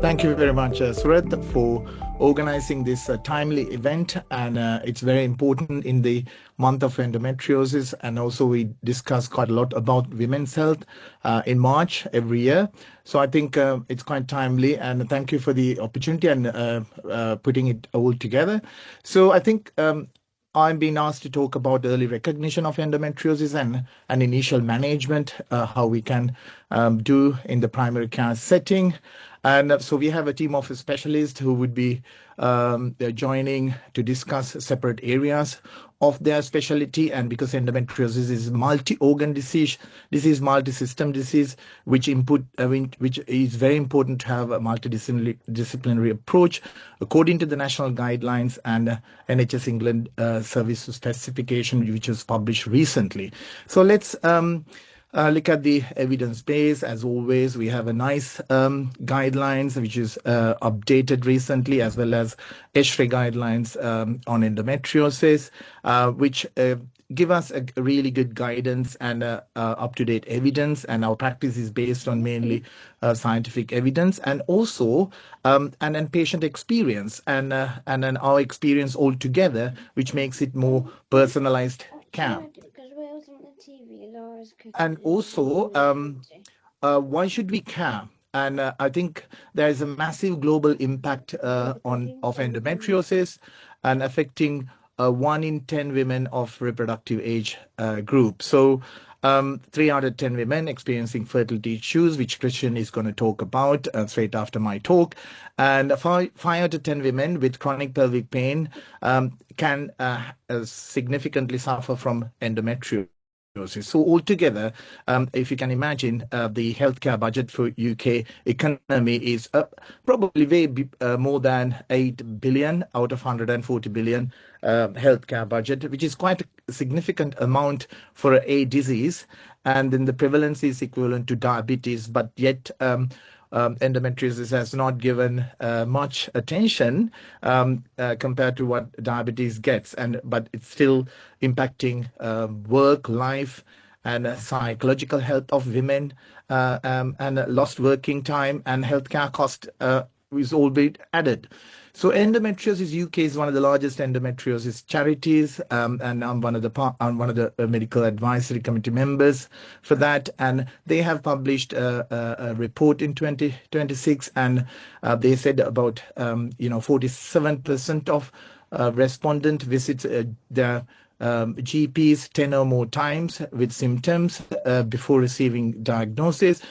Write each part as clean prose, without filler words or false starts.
Thank you very much, Surat, for organizing this timely event. And it's very important in the month of endometriosis. And also, we discuss quite a lot about women's health in March every year. So I think it's quite timely. And thank you for the opportunity and putting it all together. So I think I'm being asked to talk about early recognition of endometriosis and initial management, how we can do in the primary care setting. And so we have a team of specialists who would be joining to discuss separate areas of their specialty. And because endometriosis is multi-organ disease, multi-system disease, which is very important to have a multidisciplinary approach according to the national guidelines and NHS England service specification, which was published recently. So let's look at the evidence base. As always, we have a nice guidelines, which is updated recently, as well as ESHRE guidelines on endometriosis, which give us a really good guidance and up-to-date evidence. And our practice is based on mainly scientific evidence and also and then patient experience and then our experience altogether, which makes it more personalized care. And also, why should we care? And I think there is a massive global impact of endometriosis and affecting 1 in 10 women of reproductive age group. So 3 out of 10 women experiencing fertility issues, which Christian is going to talk about straight after my talk. And 5 out of 10 women with chronic pelvic pain can significantly suffer from endometriosis. So altogether, if you can imagine, the healthcare budget for UK economy is probably way more than 8 billion out of 140 billion healthcare budget, which is quite a significant amount for a disease. And then the prevalence is equivalent to diabetes, but yet endometriosis has not given much attention compared to what diabetes gets, but it's still impacting work, life, and psychological health of women, and lost working time and healthcare cost is all been added. So Endometriosis UK is one of the largest endometriosis charities, and I'm one of the medical advisory committee members for that. And they have published a report in 2026, and they said about 47% of respondent visits their GPs 10 or more times with symptoms before receiving diagnosis.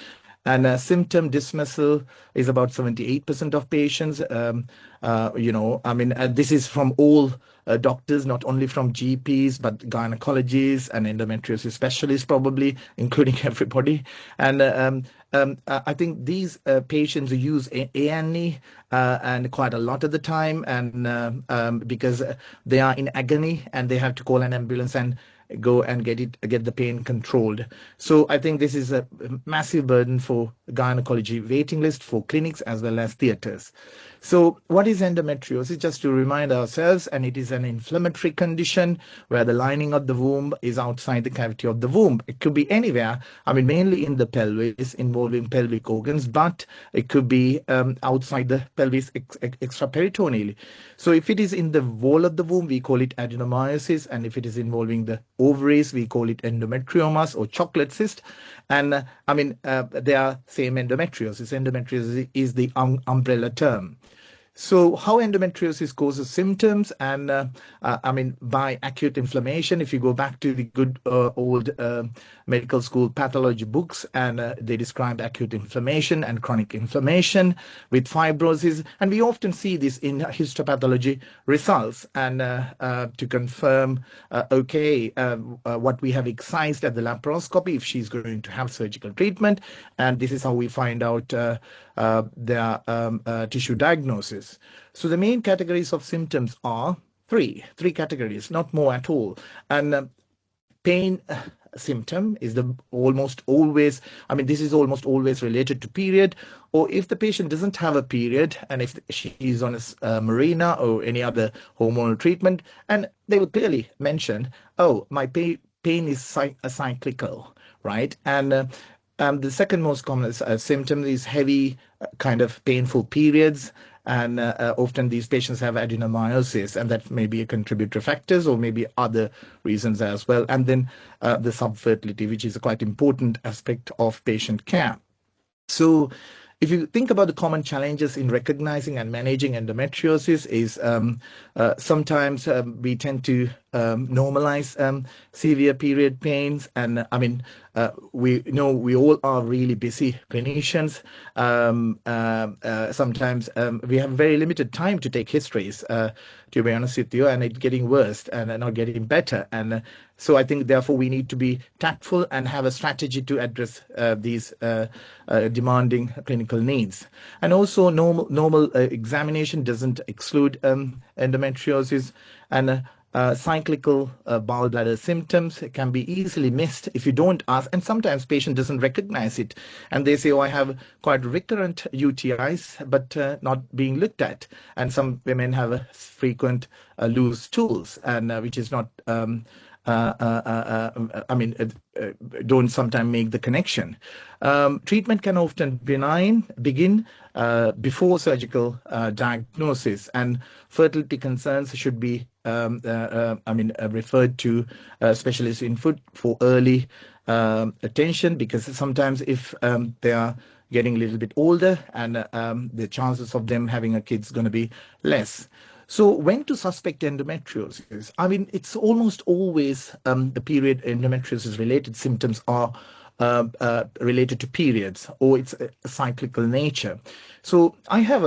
And symptom dismissal is about 78% of patients. This is from all doctors, not only from GPs, but gynecologists and endometriosis specialists, probably, including everybody. And I think these patients use A&E and quite a lot of the time, and because they are in agony and they have to call an ambulance and go and get the pain controlled. So I think this is a massive burden for gynecology waiting list, for clinics as well as theaters. So what is endometriosis? Just to remind ourselves, and it is an inflammatory condition where the lining of the womb is outside the cavity of the womb. It could be anywhere, mainly in the pelvis, involving pelvic organs, but it could be outside the pelvis extraperitoneally. So if it is in the wall of the womb, we call it adenomyosis, and if it is involving the ovaries, we call it endometriomas or chocolate cyst. And they are same endometriosis. Endometriosis is the umbrella term. So how endometriosis causes symptoms, and by acute inflammation. If you go back to the good old medical school pathology books, and they describe acute inflammation and chronic inflammation with fibrosis, and we often see this in histopathology results, and to confirm what we have excised at the laparoscopy if she's going to have surgical treatment, and this is how we find out their tissue diagnosis. So the main categories of symptoms are three categories, not more at all. And pain symptom is almost always related to period, or if the patient doesn't have a period, and if she's on a Mirena or any other hormonal treatment, and they will clearly mention, oh, my pain is cyclical, right? And The second most common symptom is heavy, kind of painful periods. And often these patients have adenomyosis, and that may be a contributory factors or maybe other reasons as well. And then the subfertility, which is a quite important aspect of patient care. So if you think about the common challenges in recognizing and managing endometriosis is sometimes we tend to normalize severe period pains. And we know we all are really busy clinicians. Sometimes we have very limited time to take histories, to be honest with you, and it's getting worse and not getting better. And so I think, therefore, we need to be tactful and have a strategy to address these demanding clinical needs. And also, normal examination doesn't exclude endometriosis, and cyclical bowel bladder symptoms can be easily missed if you don't ask. And sometimes patient doesn't recognize it, and they say, "Oh, I have quite recurrent UTIs," but not being looked at. And some women have frequent loose stools, and which is not. Don't sometimes make the connection. Treatment can often begin before surgical diagnosis, and fertility concerns should be referred to specialists in food for early attention, because sometimes if they are getting a little bit older, and the chances of them having a kid is going to be less. So when to suspect endometriosis? It's almost always the period endometriosis related symptoms are related to periods, or it's a cyclical nature. So I have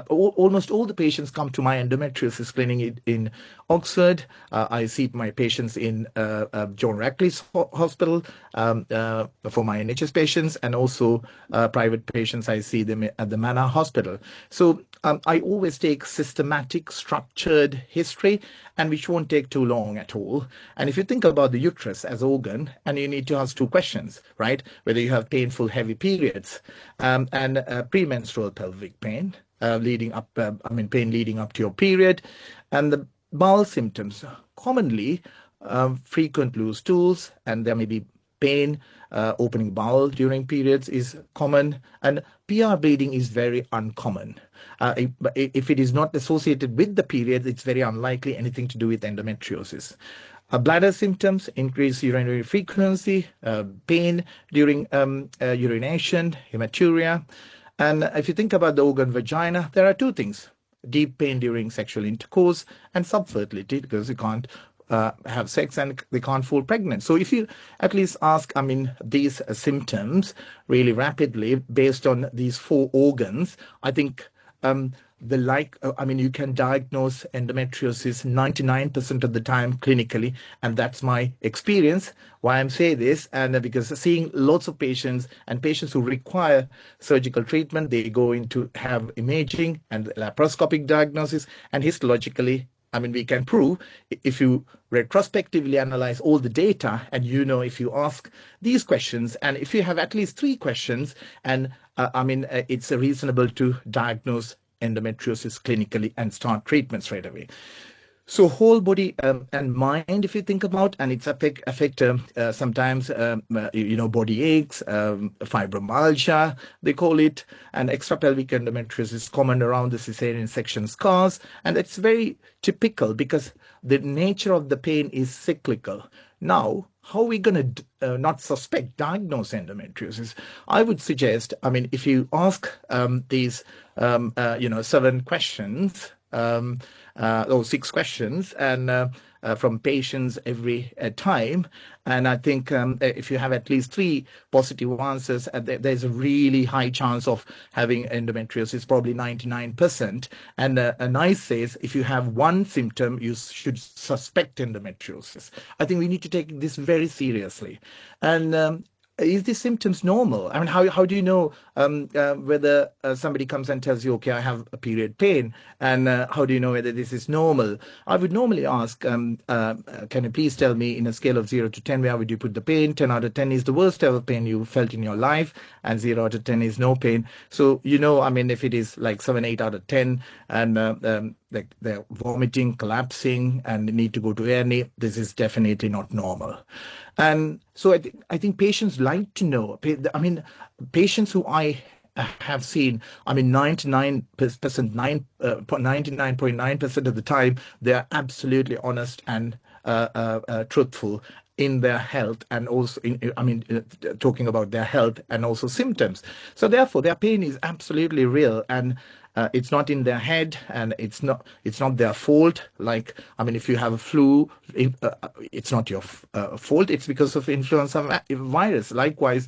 almost all the patients come to my endometriosis clinic in Oxford. I see my patients in John Radcliffe's hospital for my NHS patients, and also private patients. I see them at the Manor Hospital. So I always take systematic, structured history, and which won't take too long at all. And if you think about the uterus as organ, and you need to ask two questions, right? Whether you have painful, heavy periods, and premenstrual pelvic pain leading up, pain leading up to your period, and the bowel symptoms, commonly frequent loose stools, and there may be pain, opening bowel during periods is common, and PR bleeding is very uncommon. If it is not associated with the period, it's very unlikely anything to do with endometriosis. Bladder symptoms, increased urinary frequency, pain during urination, hematuria. And if you think about the organ vagina, there are two things: deep pain during sexual intercourse, and subfertility, because you can't have sex and they can't fall pregnant. So if you at least ask, these symptoms really rapidly based on these four organs, I think you can diagnose endometriosis 99% of the time clinically, and that's my experience. Why I'm saying this, and because seeing lots of patients and patients who require surgical treatment, they go into have imaging and laparoscopic diagnosis, and histologically, we can prove, if you retrospectively analyze all the data, and if you ask these questions, and if you have at least three questions, and it's reasonable to diagnose endometriosis clinically and start treatment straight away. So whole body and mind, if you think about, and it's affect sometimes body aches, fibromyalgia they call it, and extrapelvic endometriosis is common around the cesarean section scars, and it's very typical because the nature of the pain is cyclical. Now, how are we going to not diagnose endometriosis? I would suggest, if you ask these 7 questions, or 6 questions, and from patients every time. And I think if you have at least 3 positive answers, there's a really high chance of having endometriosis, probably 99%. And NICE says if you have 1 symptom, you should suspect endometriosis. I think we need to take this very seriously. And is these symptoms normal? How do you know whether somebody comes and tells you, okay, I have a period pain, and how do you know whether this is normal? I would normally ask, can you please tell me, in a scale of 0 to 10, where would you put the pain? 10 out of 10 is the worst ever pain you felt in your life, and 0 out of 10 is no pain. So, if it is like 7, 8 out of 10, and like they're vomiting, collapsing, and need to go to A&E, this is definitely not normal. And so I think patients like to know. I mean, patients who I have seen, I mean, 99.9% of the time, they are absolutely honest and truthful in their health, and also talking about their health and also symptoms. So therefore their pain is absolutely real, and it's not in their head, and it's not their fault. Like, I mean, if you have a flu, it's not your fault. It's because of influenza virus. Likewise,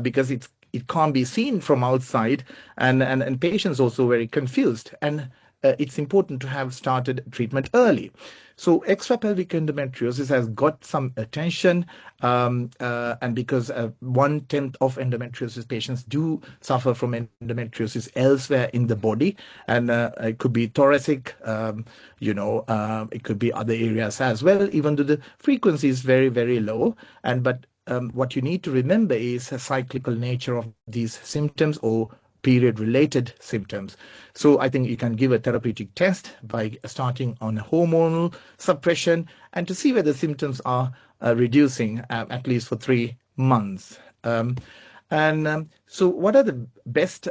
because it can't be seen from outside, and patients also very confused. And it's important to have started treatment early. So extrapelvic endometriosis has got some attention, and because 1/10 of endometriosis patients do suffer from endometriosis elsewhere in the body, and it could be thoracic, it could be other areas as well, even though the frequency is very, very low. But what you need to remember is a cyclical nature of these symptoms, or period-related symptoms. So I think you can give a therapeutic test by starting on a hormonal suppression, and to see whether symptoms are reducing at least for 3 months. So what are the best,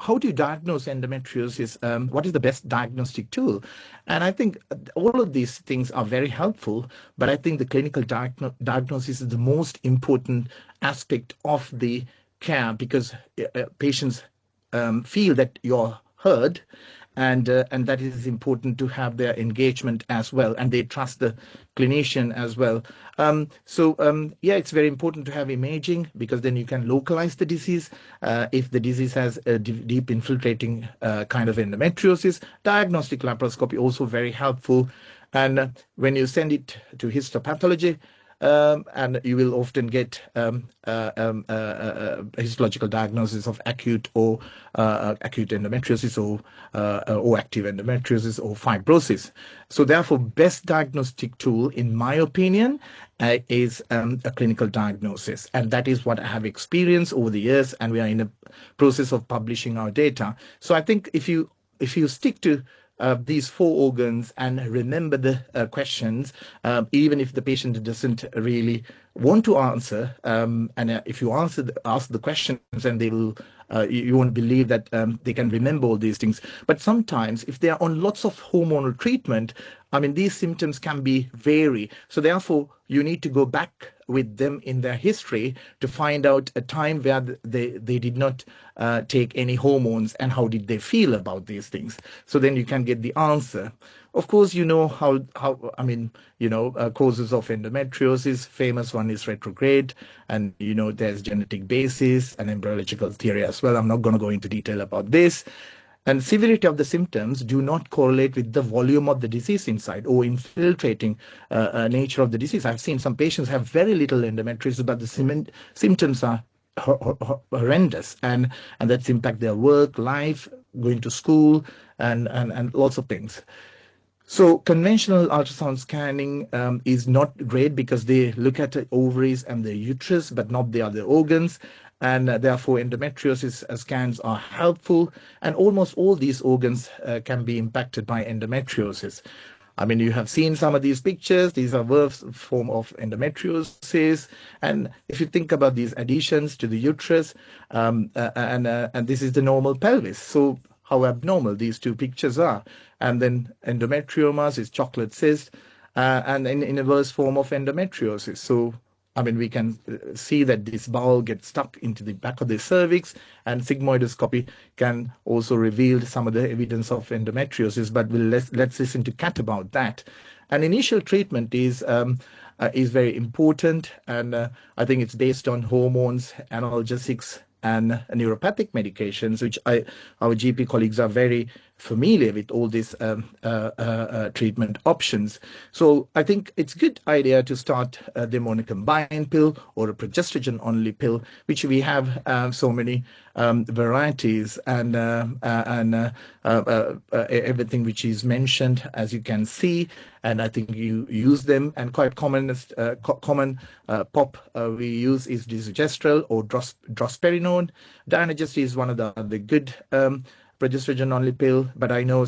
how do you diagnose endometriosis? What is the best diagnostic tool? And I think all of these things are very helpful, but I think the clinical diagnosis is the most important aspect of the care, because patients feel that you're heard, and that is important to have their engagement as well, and they trust the clinician as well. Yeah, it's very important to have imaging, because then you can localize the disease. If the disease has a deep infiltrating kind of endometriosis, diagnostic laparoscopy also very helpful. And when you send it to histopathology, and you will often get histological diagnosis of acute endometriosis, or active endometriosis, or fibrosis. So therefore, best diagnostic tool, in my opinion, is a clinical diagnosis. And that is what I have experienced over the years, and we are in a process of publishing our data. So I think if you stick to these 4 organs and remember the questions, even if the patient doesn't really want to answer, and if you ask the questions, and they will, you won't believe that they can remember all these things. But sometimes, if they are on lots of hormonal treatment, I mean, these symptoms can be vary. So therefore, you need to go back with them in their history to find out a time where they did not take any hormones, and how did they feel about these things. So then you can get the answer. Of course, how causes of endometriosis. Famous one is retrograde, and there's genetic basis and embryological theory as well. I'm not going to go into detail about this. And severity of the symptoms do not correlate with the volume of the disease inside, or infiltrating nature of the disease. I've seen some patients have very little endometriosis, but the symptoms are horrendous, and that's impact their work life, going to school, and lots of things. So conventional ultrasound scanning is not great, because they look at the ovaries and the uterus, but not the other organs. And therefore, endometriosis scans are helpful. And almost all these organs can be impacted by endometriosis. I mean, you have seen some of these pictures. These are worst form of endometriosis. And if you think about these adhesions to the uterus, and this is the normal pelvis. So how abnormal these 2 pictures are. And then endometriomas is chocolate cyst, and in a worse form of endometriosis. So, I mean, we can see that this bowel gets stuck into the back of the cervix, and sigmoidoscopy can also reveal some of the evidence of endometriosis. But let's listen to Kat about that. And initial treatment is very important, and I think it's based on hormones, analgesics, and neuropathic medications, which our GP colleagues are very familiar with all these treatment options. So I think it's a good idea to start them on a combined pill or a progestogen-only pill, which we have so many varieties, and everything which is mentioned, as you can see. And I think you use them, and quite common POP we use is desogestrel or drospirenone. Dynagest is one of the good progesterone-only pill, but I know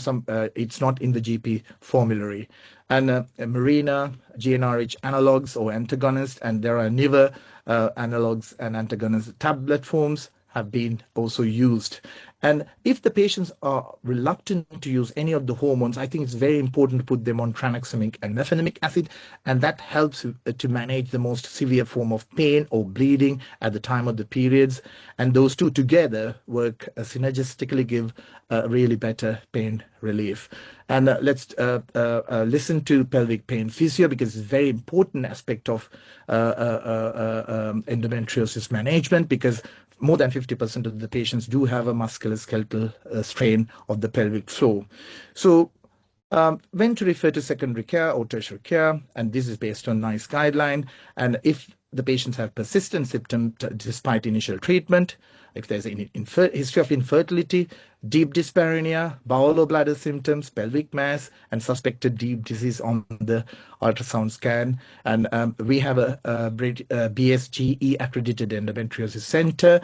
it's not in the GP formulary. And Mirena, GnRH analogs or antagonists, and there are newer analogs and antagonists tablet forms have been also used. And if the patients are reluctant to use any of the hormones, I think it's very important to put them on tranexamic and mefenamic acid, and that helps to manage the most severe form of pain or bleeding at the time of the periods. And those two together work synergistically, give really better pain relief. And let's listen to pelvic pain physio, because it's a very important aspect of endometriosis management, because more than 50% of the patients do have a musculoskeletal strain of the pelvic floor. So when to refer to secondary care or tertiary care, and this is based on NICE guideline. And if the patients have persistent symptoms despite initial treatment, if there's any history of infertility, deep dyspareunia, bowel or bladder symptoms, pelvic mass, and suspected deep disease on the ultrasound scan. And we have a BSGE accredited endometriosis center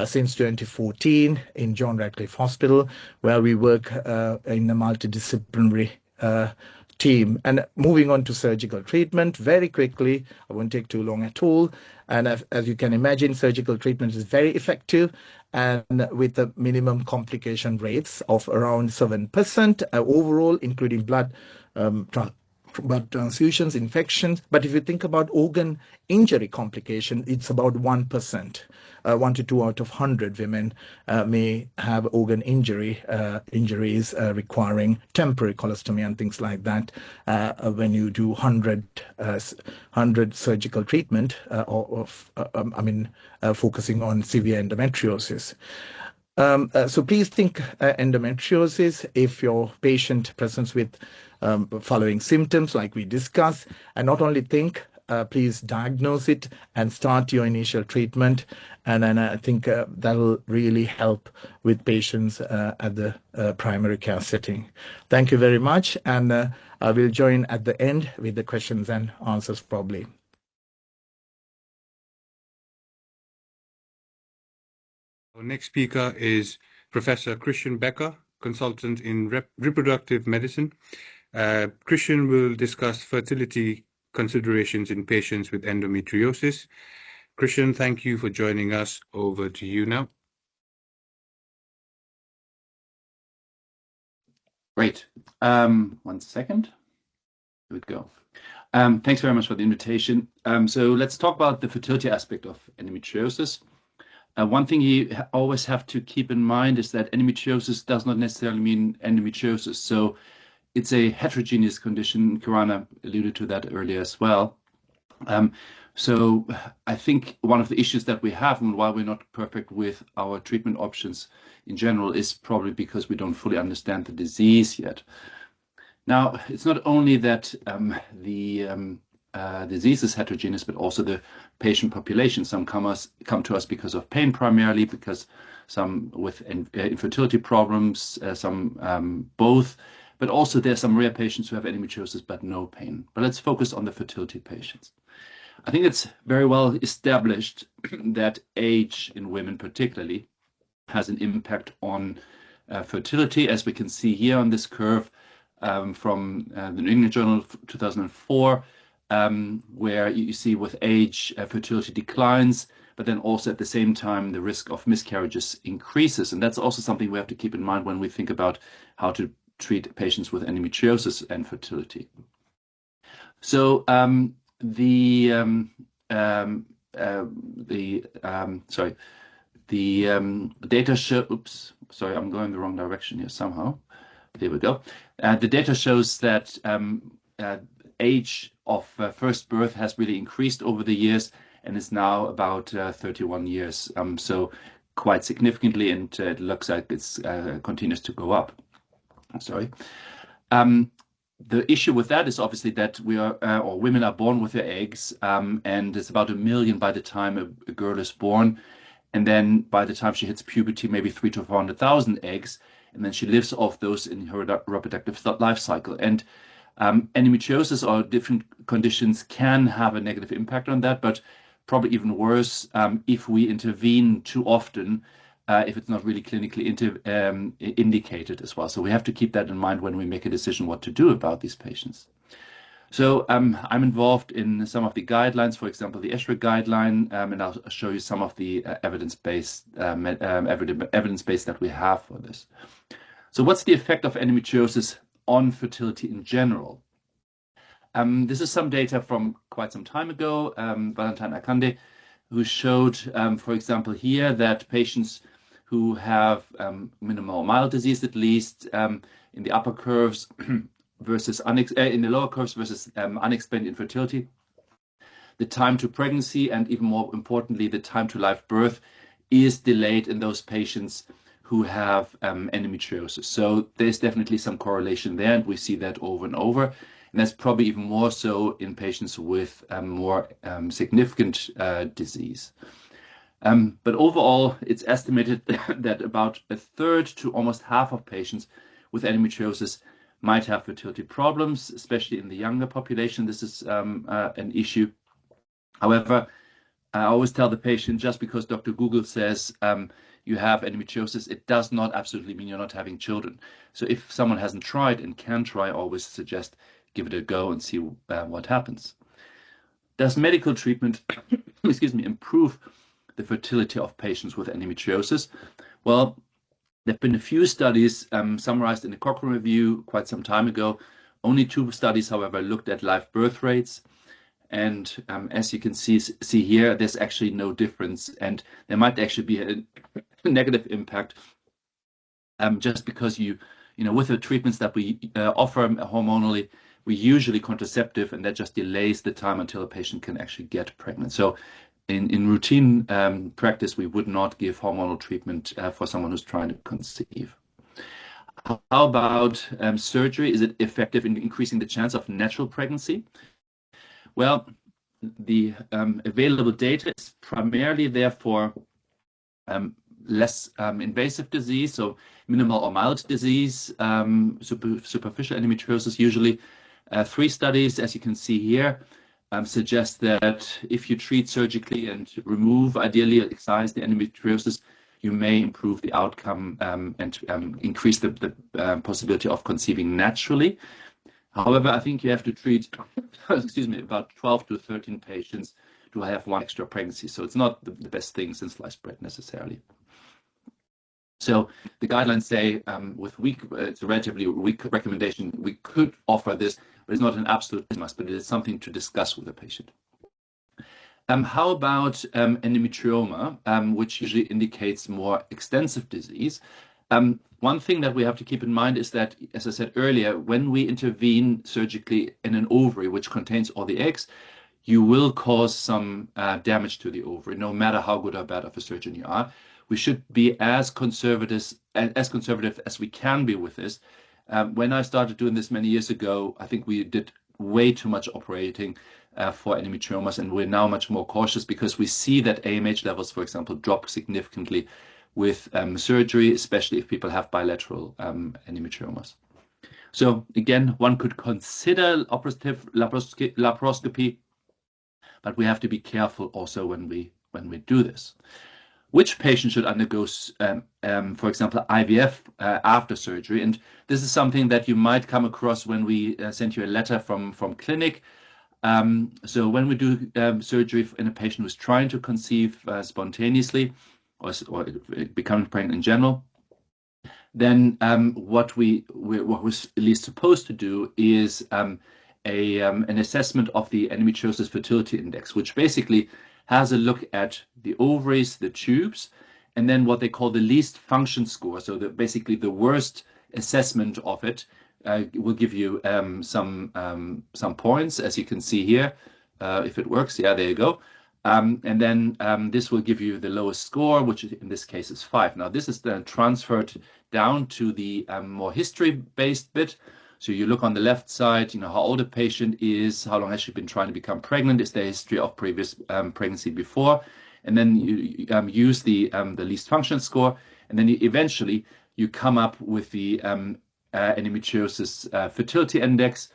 since 2014 in John Radcliffe Hospital, where we work in a multidisciplinary team. And moving on to surgical treatment very quickly, I won't take too long at all. And as you can imagine, surgical treatment is very effective, and with the minimum complication rates of around 7% overall, including blood transfusions, infections. But if you think about organ injury complication, it's about 1%. 1 to 2 out of 100 women may have organ injuries requiring temporary colostomy and things like that when you do 100 surgical treatment focusing on severe endometriosis. So please think endometriosis if your patient presents with following symptoms like we discussed, and not only think, please diagnose it and start your initial treatment. And then I think that will really help with patients at the primary care setting. Thank you very much. And I will join at the end with the questions and answers probably. Our next speaker is Professor Christian Becker, consultant in reproductive medicine. Christian will discuss fertility considerations in patients with endometriosis. Christian, thank you for joining us. Over to you now. Great. 1 second. Here we go. Thanks very much for the invitation. So let's talk about the fertility aspect of endometriosis. One thing you always have to keep in mind is that endometriosis does not necessarily mean endometriosis. So it's a heterogeneous condition. Kirana alluded to that earlier as well. So I think one of the issues that we have and why we're not perfect with our treatment options in general is probably because we don't fully understand the disease yet. Now, it's not only that the disease is heterogeneous, but also the patient population. Some come to us because of pain primarily, because some with infertility problems, some both. But also there's some rare patients who have endometriosis but no pain. But let's focus on the fertility patients. I think it's very well established that age in women particularly has an impact on fertility, as we can see here on this curve from the New England Journal of 2004, where you see with age fertility declines, but then also at the same time the risk of miscarriages increases. And that's also something we have to keep in mind when we think about how to treat patients with endometriosis and fertility. So the data show, oops, sorry, I'm going the wrong direction here somehow. There we go. The data shows that age of first birth has really increased over the years and is now about 31 years. So quite significantly, and it looks like it's continues to go up. Sorry. The issue with that is obviously that we are, or women are born with their eggs, and it's about 1 million by the time a girl is born. And then by the time she hits puberty, maybe 300,000 to 400,000 eggs, and then she lives off those in her reproductive life cycle. And endometriosis or different conditions can have a negative impact on that, but probably even worse if we intervene too often if it's not really clinically indicated as well. So we have to keep that in mind when we make a decision what to do about these patients. So I'm involved in some of the guidelines, for example, the ESHRE guideline, and I'll show you some of the evidence-based that we have for this. So what's the effect of endometriosis on fertility in general? This is some data from quite some time ago, Valentine Akande, who showed, for example, here that patients who have minimal or mild disease, at least in the upper curves, versus in the lower curves versus unexplained infertility, the time to pregnancy and even more importantly, the time to live birth is delayed in those patients who have endometriosis. So there's definitely some correlation there, and we see that over and over. And that's probably even more so in patients with more significant disease. But overall, it's estimated that about a third to almost half of patients with endometriosis might have fertility problems, especially in the younger population. This is an issue. However, I always tell the patient, just because Dr. Google says you have endometriosis, it does not absolutely mean you're not having children. So if someone hasn't tried and can try, I always suggest give it a go and see what happens. Does medical treatment, excuse me, improve the fertility of patients with endometriosis? Well, there have been a few studies summarized in the Cochrane Review quite some time ago. Only 2 studies, however, looked at live birth rates. And as you can see here, there's actually no difference. And there might actually be a negative impact just because with the treatments that we offer hormonally, we usually contraceptive, and that just delays the time until a patient can actually get pregnant. So in routine practice, we would not give hormonal treatment for someone who's trying to conceive. How about surgery? Is it effective in increasing the chance of natural pregnancy? Well, the available data is primarily there for less invasive disease, so minimal or mild disease, superficial endometriosis usually. 3 studies, as you can see here, suggest that if you treat surgically and remove, ideally excise the endometriosis, you may improve the outcome and increase the possibility of conceiving naturally. However, I think you have to treat, excuse me, about 12 to 13 patients to have 1 extra pregnancy. So it's not the best thing since sliced bread necessarily. So the guidelines say it's a relatively weak recommendation. We could offer this, but it's not an absolute must, but it is something to discuss with the patient. How about endometrioma, which usually indicates more extensive disease? One thing that we have to keep in mind is that, as I said earlier, when we intervene surgically in an ovary which contains all the eggs, you will cause some damage to the ovary, no matter how good or bad of a surgeon you are. We should be as conservative as we can be with this. When I started doing this many years ago, I think we did way too much operating for endometriomas, and we're now much more cautious because we see that AMH levels, for example, drop significantly with surgery, especially if people have bilateral endometriomas. So again, one could consider operative laparoscopy, but we have to be careful also when we do this. Which patient should undergo, for example, IVF after surgery? And this is something that you might come across when we send you a letter from clinic. So when we do surgery in a patient who's trying to conceive spontaneously or becoming pregnant in general, then what we're at least supposed to do is an assessment of the endometriosis fertility index, which basically has a look at the ovaries, the tubes, and then what they call the least function score. So basically the worst assessment of it will give you some points, as you can see here. If it works, yeah, there you go. And then this will give you the lowest score, which in this case is 5. Now this is then transferred down to the more history-based bit. So you look on the left side, how old a patient is, how long has she been trying to become pregnant, is there a history of previous pregnancy before, and then you use the least function score, and then eventually you come up with the endometriosis fertility index,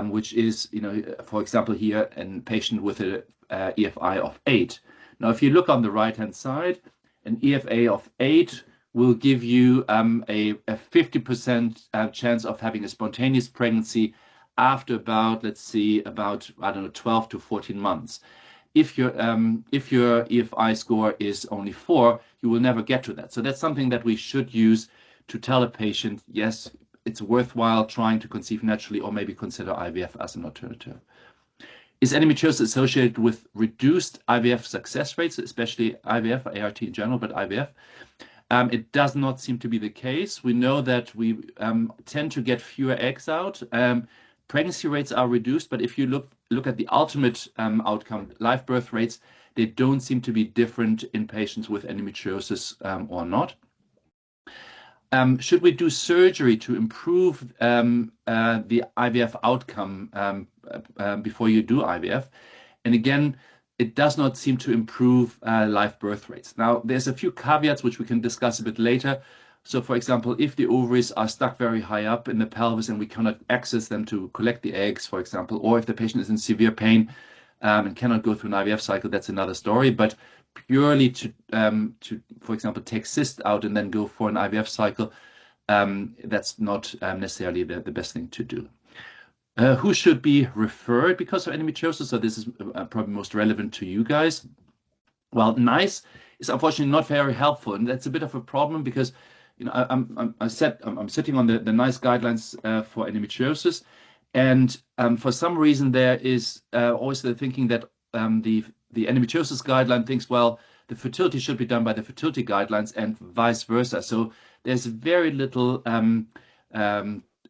which is, for example, here a patient with a EFI of 8. Now, if you look on the right-hand side, an EFA of 8 will give you a 50% chance of having a spontaneous pregnancy after about, let's see, about, I don't know, 12 to 14 months. If your EFI score is only 4, you will never get to that. So that's something that we should use to tell a patient, yes, it's worthwhile trying to conceive naturally, or maybe consider IVF as an alternative. Is endometriosis associated with reduced IVF success rates, especially IVF, ART in general, but IVF? It does not seem to be the case. We know that we tend to get fewer eggs out. Pregnancy rates are reduced, but if you look at the ultimate outcome, live birth rates, they don't seem to be different in patients with endometriosis or not. Should we do surgery to improve the IVF outcome before you do IVF? And again, it does not seem to improve live birth rates. Now, there's a few caveats which we can discuss a bit later. So, for example, if the ovaries are stuck very high up in the pelvis and we cannot access them to collect the eggs, for example, or if the patient is in severe pain and cannot go through an IVF cycle, that's another story. But purely to for example, take cyst out and then go for an IVF cycle, that's not necessarily the best thing to do. Who should be referred because of endometriosis? So this is probably most relevant to you guys. Well, NICE is unfortunately not very helpful, and that's a bit of a problem because, you know, I'm sitting on the NICE guidelines for endometriosis, and for some reason there is always the thinking that the endometriosis guideline thinks, well, the fertility should be done by the fertility guidelines and vice versa. So there's very little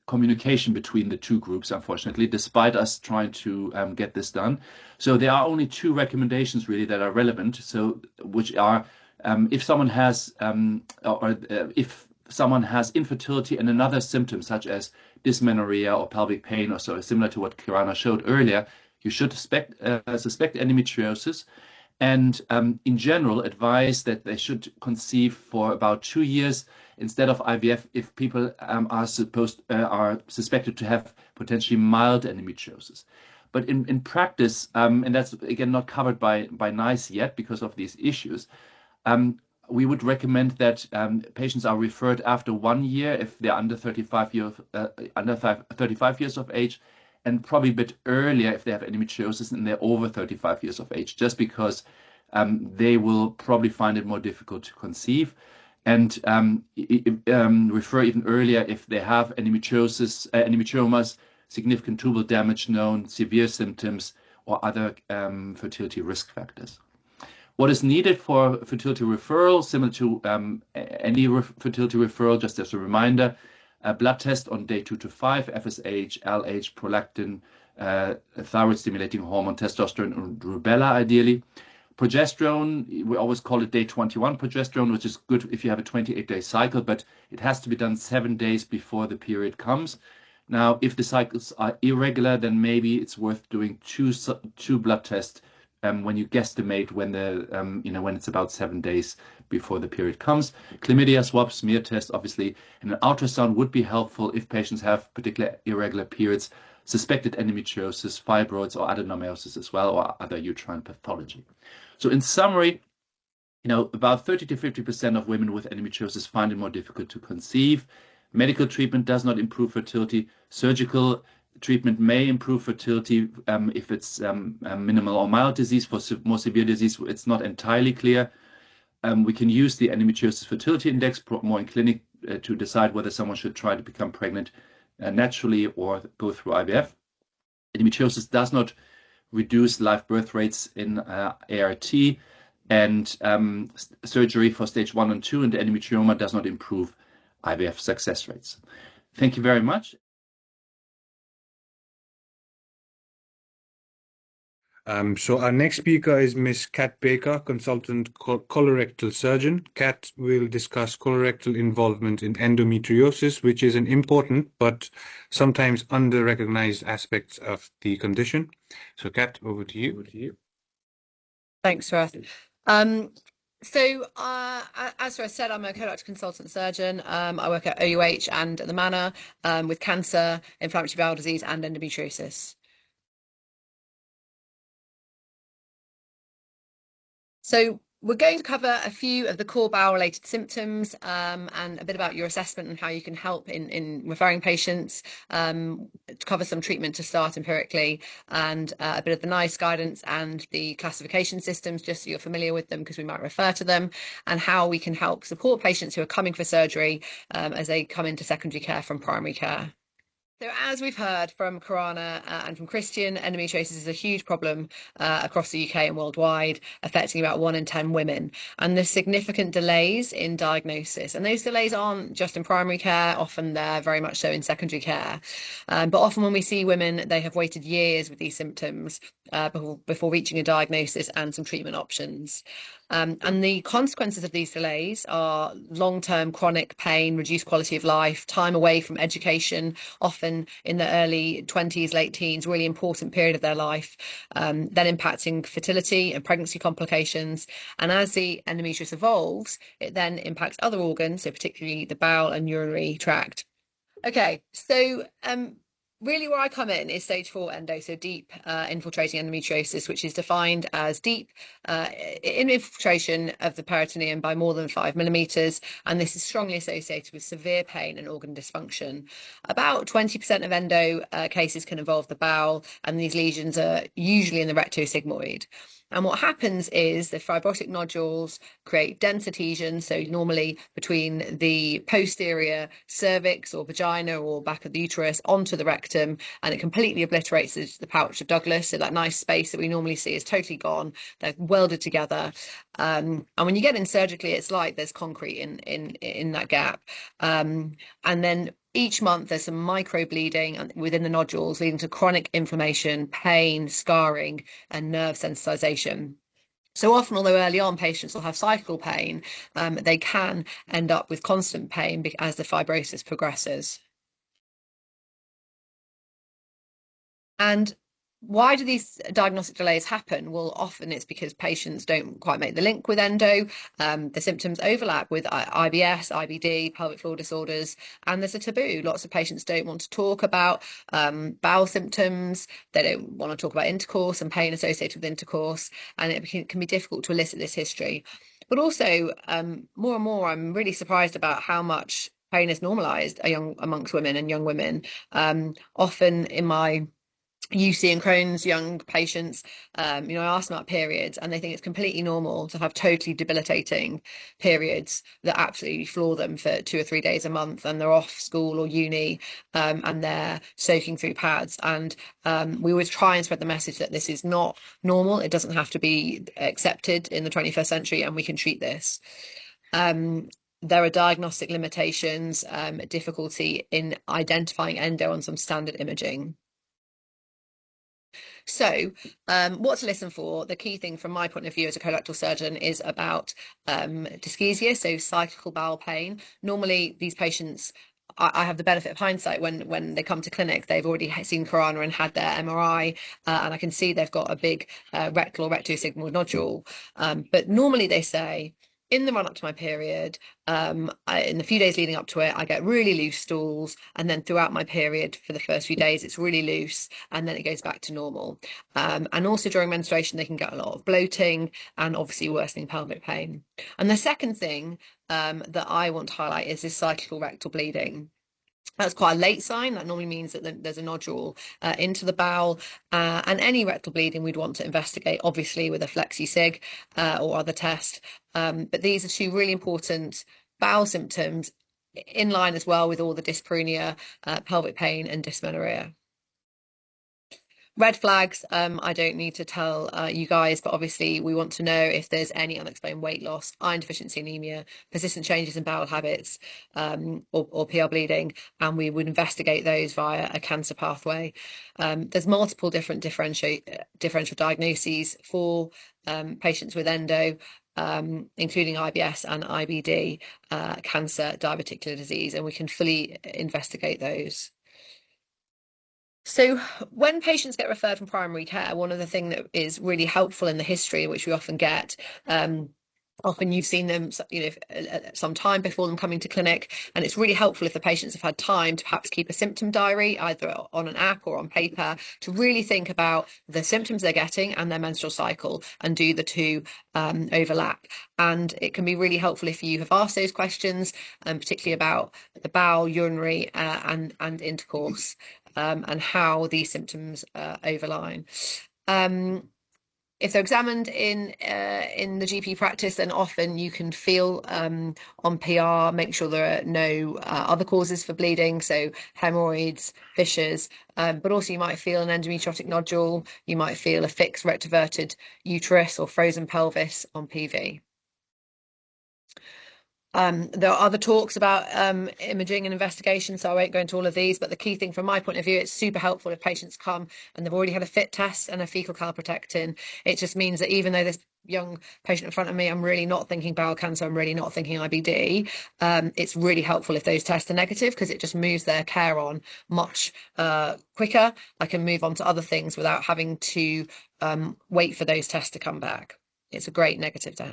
communication between the two groups, unfortunately, despite us trying to get this done. So there are only 2 recommendations really that are relevant. So which are if someone has if someone has infertility and another symptom such as dysmenorrhea or pelvic pain or so, similar to what Kirana showed earlier, you should suspect endometriosis. And in general, advise that they should conceive for about 2 years instead of IVF if people are suspected to have potentially mild endometriosis. But in practice, and that's again not covered by NICE yet because of these issues, we would recommend that patients are referred after 1 year if they're under 35 years of age, and probably a bit earlier if they have endometriosis and they're over 35 years of age, just because they will probably find it more difficult to conceive, and refer even earlier if they have endometriosis, endometriomas, significant tubal damage known, severe symptoms, or other fertility risk factors. What is needed for fertility referral, similar to any fertility referral, just as a reminder, a blood test on day 2 to 5, FSH, LH, prolactin, thyroid stimulating hormone, testosterone, and rubella ideally. Progesterone, we always call it day 21 progesterone, which is good if you have a 28-day cycle, but it has to be done 7 days before the period comes. Now, if the cycles are irregular, then maybe it's worth doing two blood tests when you guesstimate when when it's about 7 days before the period comes. Chlamydia swab, smear test, obviously, and an ultrasound would be helpful if patients have particular irregular periods, suspected endometriosis, fibroids, or adenomyosis as well, or other uterine pathology. So in summary, about 30 to 50% of women with endometriosis find it more difficult to conceive. Medical treatment does not improve fertility. Surgical treatment may improve fertility if it's minimal or mild disease. For more severe disease, it's not entirely clear. We can use the endometriosis fertility index more in clinic to decide whether someone should try to become pregnant naturally or go through IVF. Endometriosis does not reduce live birth rates in ART, and surgery for stage 1 and 2 and endometrioma does not improve IVF success rates. Thank you very much. So our next speaker is Ms. Kat Baker, consultant colorectal surgeon. Kat will discuss colorectal involvement in endometriosis, which is an important but sometimes under-recognized aspect of the condition. So Kat, over to you. Thanks, Russ. So as I said, I'm a colorectal consultant surgeon. I work at OUH and at the Manor with cancer, inflammatory bowel disease, and endometriosis. So we're going to cover a few of the core bowel-related symptoms and a bit about your assessment and how you can help in referring patients, to cover some treatment to start empirically, and a bit of the NICE guidance and the classification systems, just so you're familiar with them because we might refer to them, and how we can help support patients who are coming for surgery as they come into secondary care from primary care. So as we've heard from Karana and from Christian, endometriosis is a huge problem across the UK and worldwide, affecting about 1 in 10 women. And there's significant delays in diagnosis. And those delays aren't just in primary care, often they're very much so in secondary care. But often when we see women, they have waited years with these symptoms before reaching a diagnosis and some treatment options. And the consequences of these delays are long-term chronic pain, reduced quality of life, time away from education, often in the early 20s, late teens, really important period of their life, then impacting fertility and pregnancy complications. And as the endometriosis evolves, it then impacts other organs, so particularly the bowel and urinary tract. Okay, so really where I come in is stage 4 endo, so deep infiltrating endometriosis, which is defined as deep infiltration of the peritoneum by more than 5 millimeters, and this is strongly associated with severe pain and organ dysfunction. About 20% of endo cases can involve the bowel, and these lesions are usually in the rectosigmoid. And what happens is the fibrotic nodules create dense adhesions, so normally between the posterior cervix or vagina or back of the uterus onto the rectum, and it completely obliterates the pouch of Douglas. So that nice space that we normally see is totally gone. They're welded together. And when you get in surgically, it's like there's concrete in that gap. And then each month there's some microbleeding within the nodules, leading to chronic inflammation, pain, scarring, and nerve sensitization. So often, although early on patients will have cyclical pain, they can end up with constant pain as the fibrosis progresses. And why do these diagnostic delays happen? Well, often it's because patients don't quite make the link with endo. The symptoms overlap with IBS, IBD, pelvic floor disorders, and there's a taboo. Lots of patients don't want to talk about bowel symptoms. They don't want to talk about intercourse and pain associated with intercourse, and it can be difficult to elicit this history. But also, more and more, I'm really surprised about how much pain is normalized amongst women and young women. Often in my UC and Crohn's young patients, I ask them about periods, and they think it's completely normal to have totally debilitating periods that absolutely floor them for 2 or 3 days a month, and they're off school or uni, and they're soaking through pads. And we always try and spread the message that this is not normal. It doesn't have to be accepted in the 21st century, and we can treat this. There are diagnostic limitations, difficulty in identifying endo on some standard imaging. So what to listen for? The key thing from my point of view as a colorectal surgeon is about dyschezia, so cyclical bowel pain. Normally these patients, I have the benefit of hindsight. When they come to clinic, they've already seen Karana and had their MRI, and I can see they've got a big rectal or rectosigmoid nodule. But normally they say, in the run up to my period, in the few days leading up to it, I get really loose stools, and then throughout my period for the first few days, it's really loose, and then it goes back to normal. And also during menstruation, they can get a lot of bloating and obviously worsening pelvic pain. And the second thing that I want to highlight is this cyclical rectal bleeding. That's quite a late sign. That normally means that there's a nodule into the bowel, and any rectal bleeding we'd want to investigate, obviously, with a flexi-sig or other test. But these are 2 really important bowel symptoms, in line as well with all the dyspareunia, pelvic pain, and dysmenorrhea. Red flags, I don't need to tell you guys, but obviously we want to know if there's any unexplained weight loss, iron deficiency anemia, persistent changes in bowel habits, or PR bleeding, and we would investigate those via a cancer pathway. There's multiple different differential diagnoses for patients with endo, including IBS and IBD, cancer, diverticular disease, and we can fully investigate those. So when patients get referred from primary care, one of the things that is really helpful in the history, which we often get, Often you've seen them, some time before them coming to clinic, and it's really helpful if the patients have had time to perhaps keep a symptom diary, either on an app or on paper, to really think about the symptoms they're getting and their menstrual cycle, and do the two overlap. And it can be really helpful if you have asked those questions, particularly about the bowel, urinary, and intercourse, and how these symptoms overline. If they're examined in the GP practice, then often you can feel on PR, make sure there are no other causes for bleeding, so hemorrhoids, fissures, but also you might feel an endometriotic nodule, you might feel a fixed rectoverted uterus or frozen pelvis on PV. There are other talks about imaging and investigation, so I won't go into all of these, but the key thing from my point of view, it's super helpful if patients come and they've already had a FIT test and a fecal calprotectin. It just means that even though this young patient in front of me, I'm really not thinking bowel cancer, I'm really not thinking IBD, it's really helpful if those tests are negative, because it just moves their care on much quicker. I can move on to other things without having to wait for those tests to come back. It's a great negative to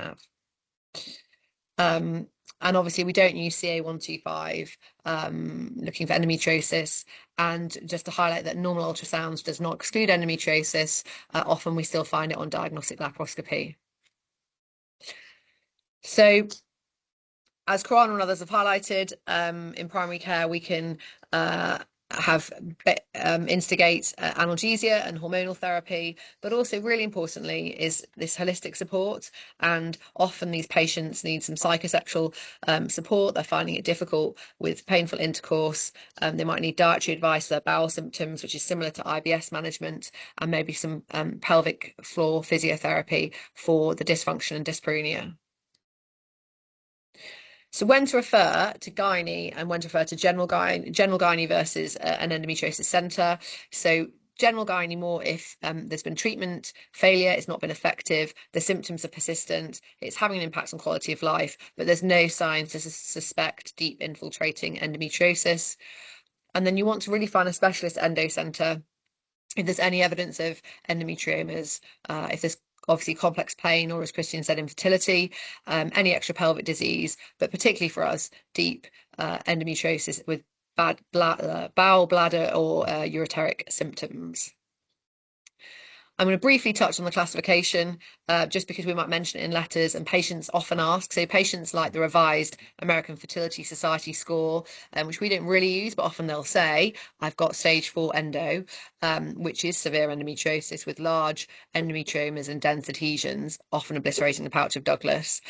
have. And obviously we don't use CA125 looking for endometriosis. And just to highlight that normal ultrasounds does not exclude endometriosis. Often we still find it on diagnostic laparoscopy. So, as Coran and others have highlighted, in primary care we can instigate analgesia and hormonal therapy, but also really importantly is this holistic support. And often these patients need some psychosexual support. They're finding it difficult with painful intercourse. They might need dietary advice for their bowel symptoms, which is similar to IBS management, and maybe some pelvic floor physiotherapy for the dysfunction and dyspareunia. So when to refer to gynae and when to refer to general gynae versus an endometriosis centre. So general gynae more if there's been treatment failure, it's not been effective, the symptoms are persistent, it's having an impact on quality of life, but there's no signs to suspect deep infiltrating endometriosis. And then you want to really find a specialist endo centre if there's any evidence of endometriomas, if there's obviously complex pain, or as Christian said, infertility, any extrapelvic disease, but particularly for us, deep endometriosis with bad bowel, bladder, or ureteric symptoms. I'm going to briefly touch on the classification, just because we might mention it in letters and patients often ask. So patients like the revised American Fertility Society score, which we don't really use, but often they'll say, I've got stage 4 endo, which is severe endometriosis with large endometriomas and dense adhesions, often obliterating the pouch of Douglas.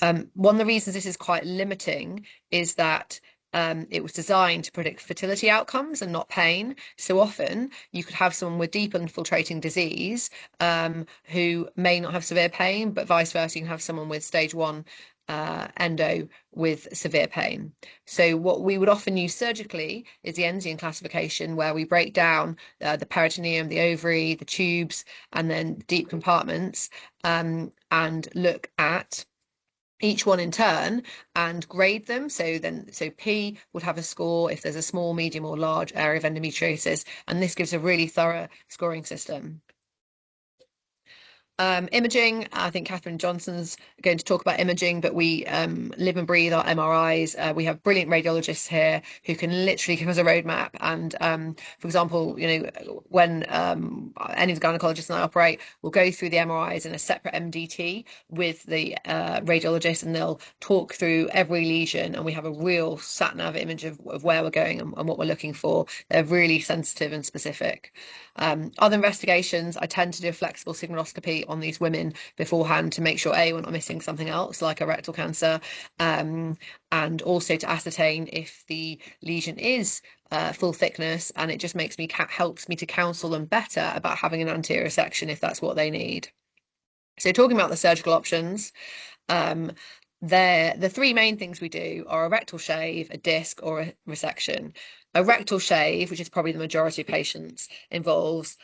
One of the reasons this is quite limiting is that it was designed to predict fertility outcomes and not pain. So often you could have someone with deep infiltrating disease who may not have severe pain, but vice versa, you can have someone with stage 1 endo with severe pain. So what we would often use surgically is the Enzian classification, where we break down the peritoneum, the ovary, the tubes, and then deep compartments, and look at each one in turn and grade them. So P would have a score if there's a small, medium, or large area of endometriosis, and this gives a really thorough scoring system. Imaging, I think Catherine Johnson's going to talk about imaging, but we live and breathe our MRIs. We have brilliant radiologists here who can literally give us a roadmap. And for example, when any of the gynecologists and I operate, we'll go through the MRIs in a separate MDT with the radiologist, and they'll talk through every lesion, and we have a real sat-nav image of where we're going and what we're looking for. They're really sensitive and specific. Other investigations, I tend to do a flexible sigmoidoscopy on these women beforehand to make sure we're not missing something else like a rectal cancer, and also to ascertain if the lesion is full thickness, and it just helps me to counsel them better about having an anterior section if that's what they need. So talking about the surgical options, the three main things we do are a rectal shave, a disc, or a resection. A rectal shave, which is probably the majority of patients, involves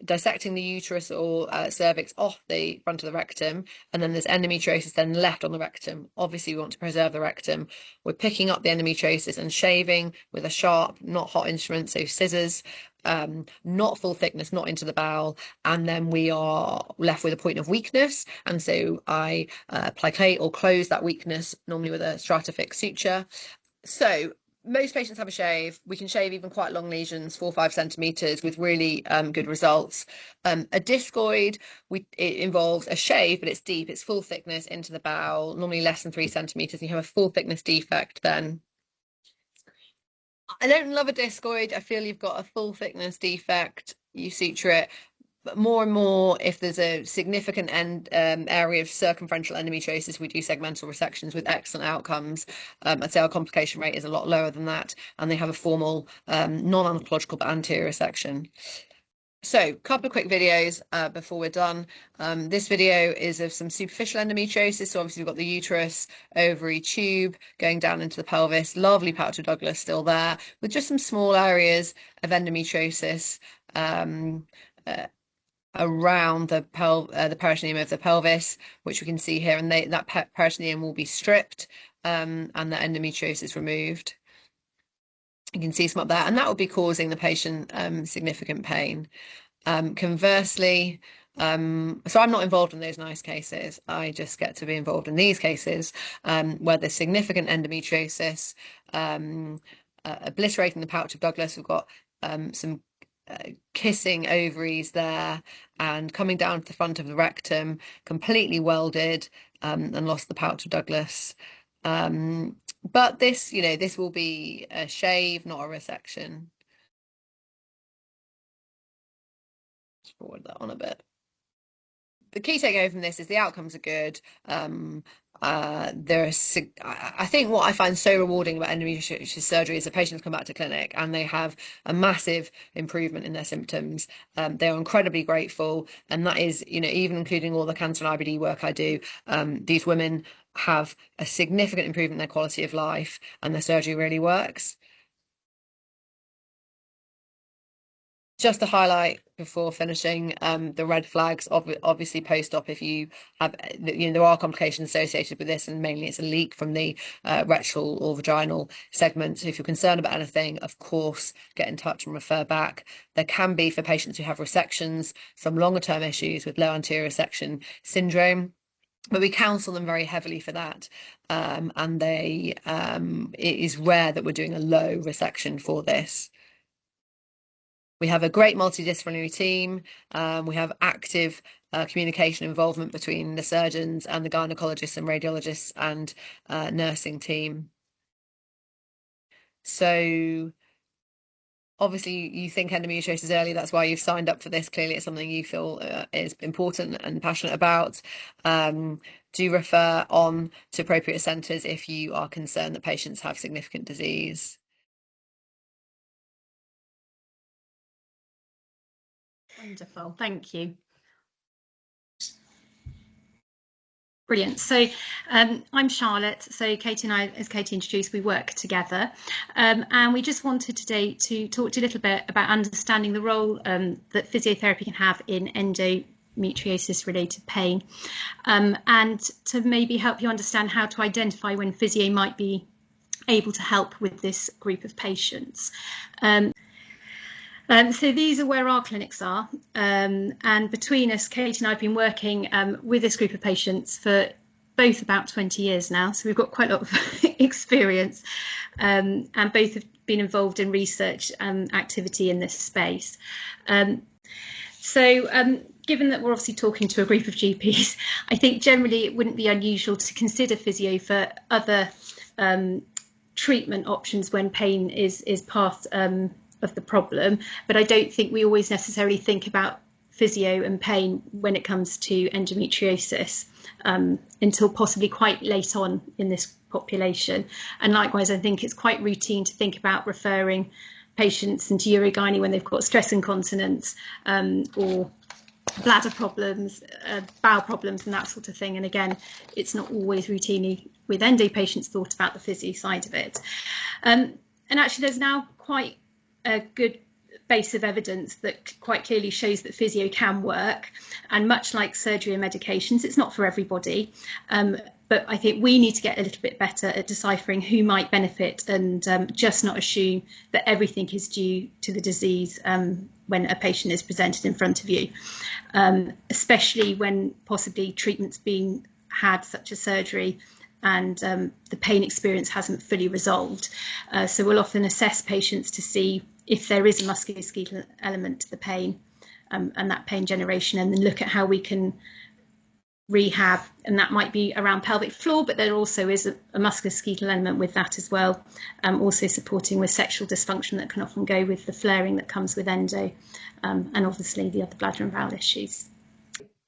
dissecting the uterus or cervix off the front of the rectum, and then there's endometriosis then left on the rectum. Obviously, we want to preserve the rectum. We're picking up the endometriosis and shaving with a sharp, not hot instrument, so scissors, not full thickness, not into the bowel, and then we are left with a point of weakness, and so I placate or close that weakness, normally with a stratofix suture. So most patients have a shave. We can shave even quite long lesions, 4 or 5 centimeters, with really good results. A discoid, it involves a shave, but it's deep, it's full thickness into the bowel, normally less than 3 centimeters. And you have a full thickness defect then. I don't love a discoid. I feel you've got a full thickness defect, you suture it. But more and more, if there's a significant area of circumferential endometriosis, we do segmental resections with excellent outcomes. I'd say our complication rate is a lot lower than that, and they have a formal non-oncological but anterior resection. So a couple of quick videos before we're done. This video is of some superficial endometriosis. So obviously we've got the uterus, ovary, tube going down into the pelvis, lovely pouch of Douglas still there, with just some small areas of endometriosis around the peritoneum of the pelvis, which we can see here, and that peritoneum will be stripped and the endometriosis removed. You can see some up there, and that will be causing the patient significant pain. Conversely, so I'm not involved in those nice cases. I just get to be involved in these cases where there's significant endometriosis, obliterating the pouch of Douglas. We've got some kissing ovaries there and coming down to the front of the rectum, completely welded, and lost the pouch of Douglas. But this, this will be a shave, not a resection. Let's forward that on a bit. The key takeaway from this is the outcomes are good. I think what I find so rewarding about endometriosis surgery is the patients come back to clinic and they have a massive improvement in their symptoms. They are incredibly grateful, and that is, even including all the cancer and IBD work I do, these women have a significant improvement in their quality of life, and their surgery really works. Just to highlight before finishing, the red flags, obviously post-op, if you have, there are complications associated with this, and mainly it's a leak from the rectal or vaginal segment. So if you're concerned about anything, of course, get in touch and refer back. There can be, for patients who have resections, some longer-term issues with low anterior resection syndrome, but we counsel them very heavily for that. And it is rare that we're doing a low resection for this. We have a great multidisciplinary team. We have active communication involvement between the surgeons and the gynecologists and radiologists and nursing team. So obviously you think endometriosis early, that's why you've signed up for this. Clearly it's something you feel is important and passionate about. Do refer on to appropriate centres if you are concerned that patients have significant disease. Wonderful, thank you. Brilliant. So I'm Charlotte. So Katie and I, as Katie introduced, we work together, and we just wanted today to talk to you a little bit about understanding the role that physiotherapy can have in endometriosis related pain, and to maybe help you understand how to identify when physio might be able to help with this group of patients. So these are where our clinics are, and between us, Kate and I have been working with this group of patients for both about 20 years now, so we've got quite a lot of experience, and both have been involved in research activity in this space. Given that we're obviously talking to a group of GPs, I think generally it wouldn't be unusual to consider physio for other treatment options when pain is part of the problem, but I don't think we always necessarily think about physio and pain when it comes to endometriosis until possibly quite late on in this population. And likewise, I think it's quite routine to think about referring patients into urogynae when they've got stress incontinence or bladder problems, bowel problems and that sort of thing. And again, it's not always routinely with endo patients thought about the physio side of it. And actually there's now quite a good base of evidence that quite clearly shows that physio can work. And much like surgery and medications, it's not for everybody. But I think we need to get a little bit better at deciphering who might benefit, and just not assume that everything is due to the disease when a patient is presented in front of you, especially when possibly treatment's been had, such as surgery, and the pain experience hasn't fully resolved. So we'll often assess patients to see if there is a musculoskeletal element to the pain and that pain generation, and then look at how we can rehab, and that might be around pelvic floor, but there also is a musculoskeletal element with that as well, also supporting with sexual dysfunction that can often go with the flaring that comes with endo, and obviously the other bladder and bowel issues.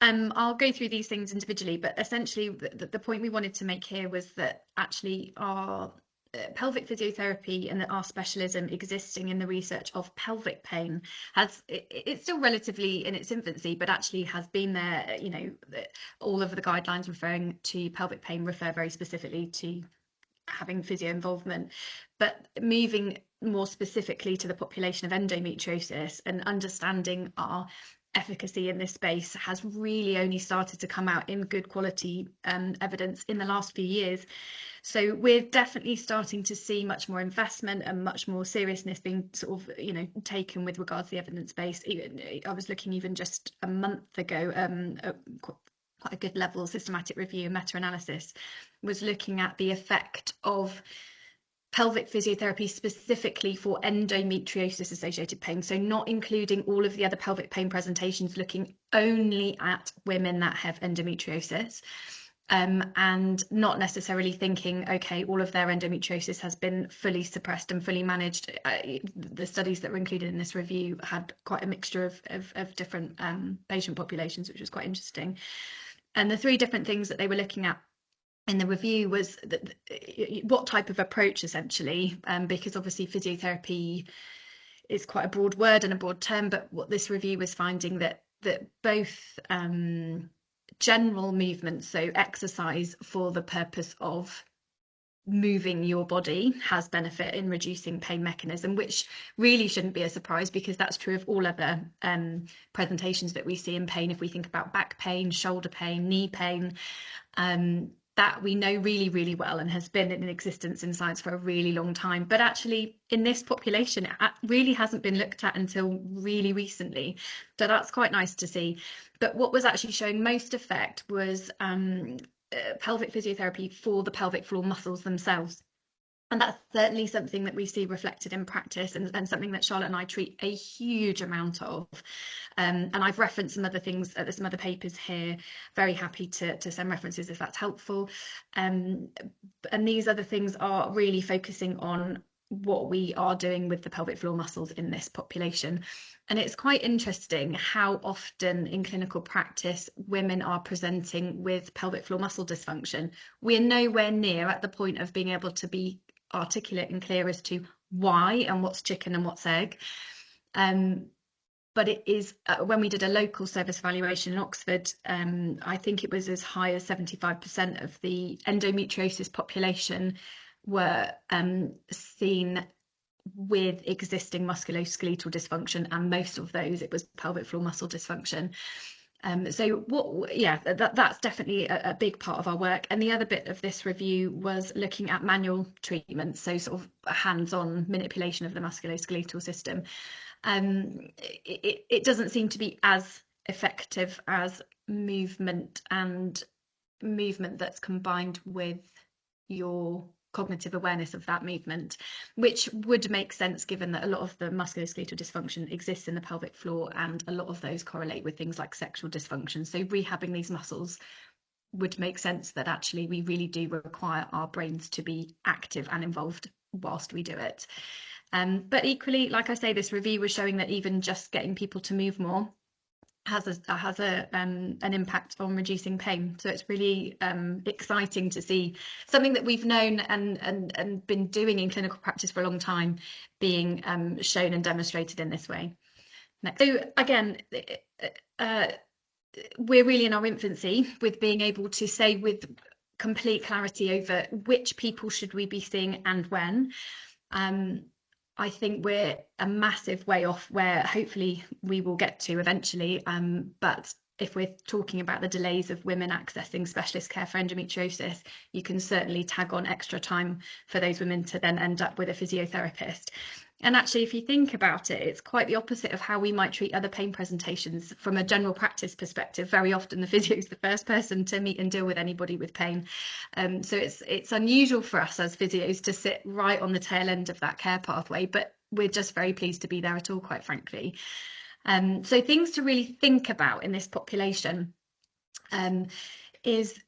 I'll go through these things individually, but essentially the point we wanted to make here was that actually our pelvic physiotherapy and our specialism existing in the research of pelvic pain it's still relatively in its infancy, but actually has been there. You know, all of the guidelines referring to pelvic pain refer very specifically to having physio involvement, but moving more specifically to the population of endometriosis and understanding our efficacy in this space has really only started to come out in good quality evidence in the last few years. So we're definitely starting to see much more investment and much more seriousness being sort of, you know, taken with regards to the evidence base. I was looking even just a month ago, quite a good level systematic review, meta-analysis, was looking at the effect of pelvic physiotherapy specifically for endometriosis associated pain, so not including all of the other pelvic pain presentations, looking only at women that have endometriosis, and not necessarily thinking, okay, all of their endometriosis has been fully suppressed and fully managed. The studies that were included in this review had quite a mixture of different patient populations, which was quite interesting. And the three different things that they were looking at in the review was what type of approach, essentially, because obviously physiotherapy is quite a broad word and a broad term, but what this review was finding that both general movement, so exercise for the purpose of moving your body, has benefit in reducing pain mechanism, which really shouldn't be a surprise because that's true of all other presentations that we see in pain. If we think about back pain, shoulder pain, knee pain, that we know really, really well and has been in existence in science for a really long time. But actually, in this population, it really hasn't been looked at until really recently. So that's quite nice to see. But what was actually showing most effect was pelvic physiotherapy for the pelvic floor muscles themselves. And that's certainly something that we see reflected in practice, and something that Charlotte and I treat a huge amount of. And I've referenced some other things, some other papers here. Very happy to send references if that's helpful. And these other things are really focusing on what we are doing with the pelvic floor muscles in this population. And it's quite interesting how often in clinical practice women are presenting with pelvic floor muscle dysfunction. We're nowhere near at the point of being able to be articulate and clear as to why and what's chicken and what's egg. But it is, when we did a local service evaluation in Oxford, I think it was as high as 75% of the endometriosis population were seen with existing musculoskeletal dysfunction, and most of those it was pelvic floor muscle dysfunction. That's definitely a big part of our work. And the other bit of this review was looking at manual treatment, so sort of hands-on manipulation of the musculoskeletal system. It doesn't seem to be as effective as movement, and movement that's combined with your cognitive awareness of that movement, which would make sense given that a lot of the musculoskeletal dysfunction exists in the pelvic floor, and a lot of those correlate with things like sexual dysfunction. So rehabbing these muscles would make sense that actually we really do require our brains to be active and involved whilst we do it. But equally, like I say, this review was showing that even just getting people to move more has an impact on reducing pain. So it's really exciting to see something that we've known and been doing in clinical practice for a long time being shown and demonstrated in this way. So again, we're really in our infancy with being able to say with complete clarity over which people should we be seeing and when. I think we're a massive way off where hopefully we will get to eventually. But if we're talking about the delays of women accessing specialist care for endometriosis, you can certainly tag on extra time for those women to then end up with a physiotherapist. And actually, if you think about it, it's quite the opposite of how we might treat other pain presentations. From a general practice perspective, very often the physio is the first person to meet and deal with anybody with pain. So it's unusual for us as physios to sit right on the tail end of that care pathway, but we're just very pleased to be there at all, quite frankly. So things to really think about in this population is,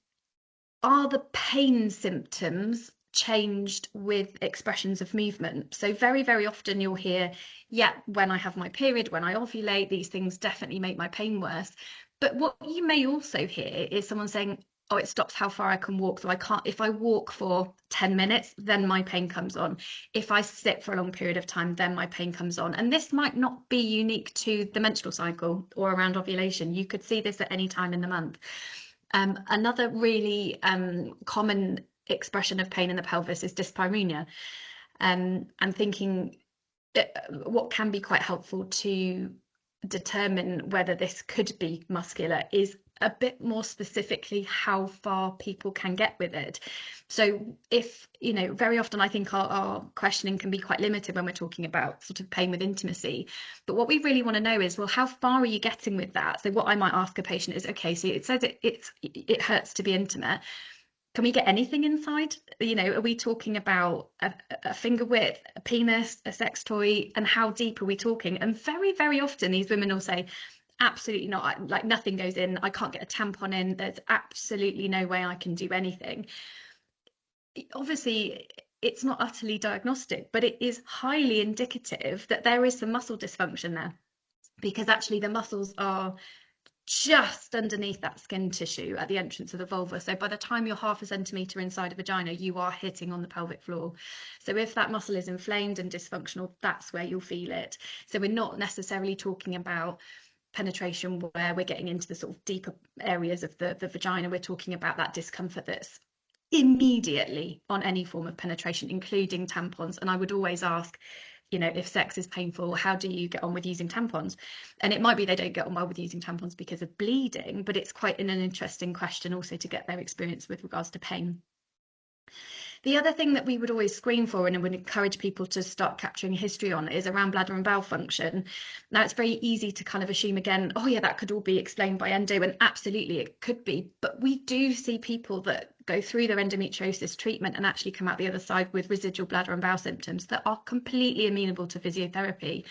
are the pain symptoms changed with expressions of movement? So very, very often you'll hear, yeah, when I have my period, when I ovulate, these things definitely make my pain worse. But what you may also hear is someone saying, oh, it stops how far I can walk. So I can't, if I walk for 10 minutes, then my pain comes on. If I sit for a long period of time, then my pain comes on. And this might not be unique to the menstrual cycle or around ovulation. You could see this at any time in the month. Another really common expression of pain in the pelvis is dyspareunia. And thinking what can be quite helpful to determine whether this could be muscular is a bit more specifically how far people can get with it. So if, you know, very often I think our questioning can be quite limited when we're talking about sort of pain with intimacy, but what we really want to know is, well, how far are you getting with that? So what I might ask a patient is, okay, so it says it hurts to be intimate. Can we get anything inside? You know, are we talking about a finger width, a penis, a sex toy, and how deep are we talking? And very, very often these women will say, absolutely not, like nothing goes in, I can't get a tampon in, there's absolutely no way I can do anything. Obviously, it's not utterly diagnostic, but it is highly indicative that there is some muscle dysfunction there, because actually the muscles are just underneath that skin tissue at the entrance of the vulva. So by the time you're half a centimetre inside a vagina, you are hitting on the pelvic floor. So if that muscle is inflamed and dysfunctional, that's where you'll feel it. So we're not necessarily talking about penetration where we're getting into the sort of deeper areas of the vagina. We're talking about that discomfort that's immediately on any form of penetration, including tampons. And I would always ask, you know, if sex is painful, how do you get on with using tampons? And it might be they don't get on well with using tampons because of bleeding, but it's quite an interesting question also to get their experience with regards to pain. The other thing that we would always screen for and would encourage people to start capturing a history on is around bladder and bowel function. Now, it's very easy to kind of assume again, oh yeah, that could all be explained by endo, and absolutely it could be, but we do see people that go through their endometriosis treatment and actually come out the other side with residual bladder and bowel symptoms that are completely amenable to physiotherapy.